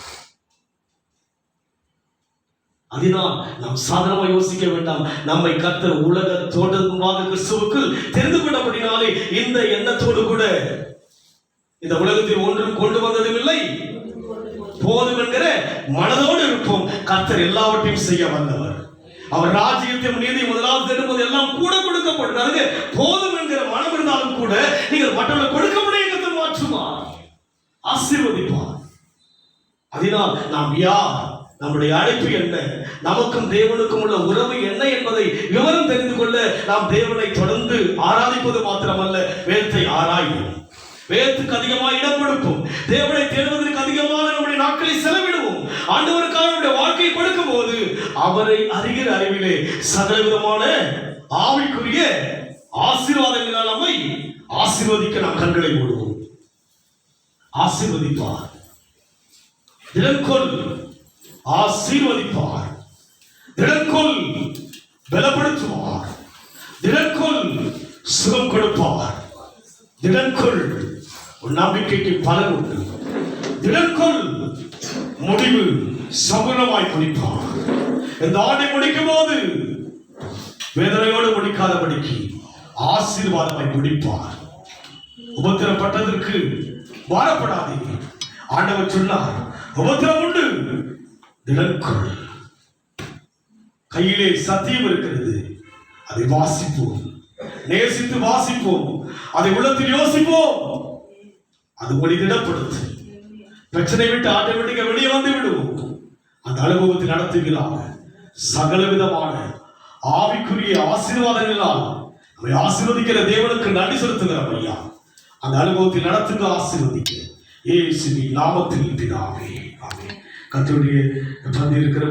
அதனால் நாம் சாதாரணமாக யோசிக்க வேண்டாம். நம்மை கர்த்தர் உலக தோட்டமாக கிறிஸ்துவுக்குள் தெரிந்து கொண்டபடினாலே இந்த எண்ணத்தோடு கூட இந்த உலகத்தில் ஒன்றும் கொண்டு வந்ததும் இல்லை, போதும் என்கிற மனதோடு இருப்போம். கர்த்தர் எல்லாவற்றையும் செய்ய வந்தவர். அவர் ராஜ்யத்தையும் நீதி முதலாவது தேடும்போது எல்லாம் கூட கொடுக்கப்படுறாங்க. போதும் என்கிற மனம் இருந்தாலும் கூட நீங்கள் மற்றவர்களை கொடுக்க முடியும். கர்த்தர் மாற்றுவார், ஆசீர்வதிப்பார். அதனால் நாம் யார், நம்முடைய அழைப்பு என்ன, நமக்கும் தேவனுக்கும் உள்ள உறவு என்ன என்பதை விவரம் தெரிந்து கொள்ள நாம் தேவனை தொடர்ந்து ஆராதிப்பது மாத்திரமல்ல, வேதத்தை ஆராயும், வேதத்துக்கு அதிகமாக இடம் கொடுப்போம், தேவனை தேடுவதற்கு அதிகமாக நம்முடைய நாட்களை செலவிடுவோம். ஆண்டவருக்காக நம்முடைய வாழ்க்கையை கொடுக்கும் போது அவரை அறிகிற அறிவிலே சகல விதமான ஆவிக்குரிய ஆசீர்வாதங்களால் நம்மை ஆசீர்வதிக்க நாம் கண்களை மூடுவோம். ஆசீர்வதிப்பார், திடன்கொள், ஆசீர்வதிப்பார், திடன்கொள், பலப்படுத்துவார், திடன்கொள், சுகம் கொடுப்பார், திடன்கொள், நம்பிக்கைக்கு பலன் உண்டு, திடன்கொள், முடிவு சமூலமாய் முடிப்பார். இந்த ஆண்டை முடிக்கும் போது வேதனையோடு முடிக்காதபடிக்கு ஆசீர்வாதமாய் முடிப்பார். உபத்திரப்பட்டதற்கு வாரப்படாதீங்க. ஆண்டவர் சொன்னார், உபத்திரம் உண்டு, திடன்கொள். கையிலே சத்தியம் இருக்கிறது, அதை வாசிப்போம், நேசித்து வாசிப்போம், அதை உள்ளத்தில் யோசிப்போம். அது ஒளி திடப்படுத்து. பிரச்சனை விட்டு ஆட்டோமேட்டிக்கா வெளியே வந்து விடுவோம். அந்த அனுபவத்தை நடத்துகிறாங்க. சகல விதமான ஆவிக்குரிய ஆசீர்வாதங்களால் நம்மை ஆசீர்வதிக்கிற தேவனுக்கு நன்றி செலுத்துகிறோம் ஐயா. அந்த அனுபவத்தில் நடத்துங்க, ஆசீர்வதிக்க இயேசுவின் நாமத்தில் பிதாவே, ஆமென். கர்த்தருடைய இருக்கிற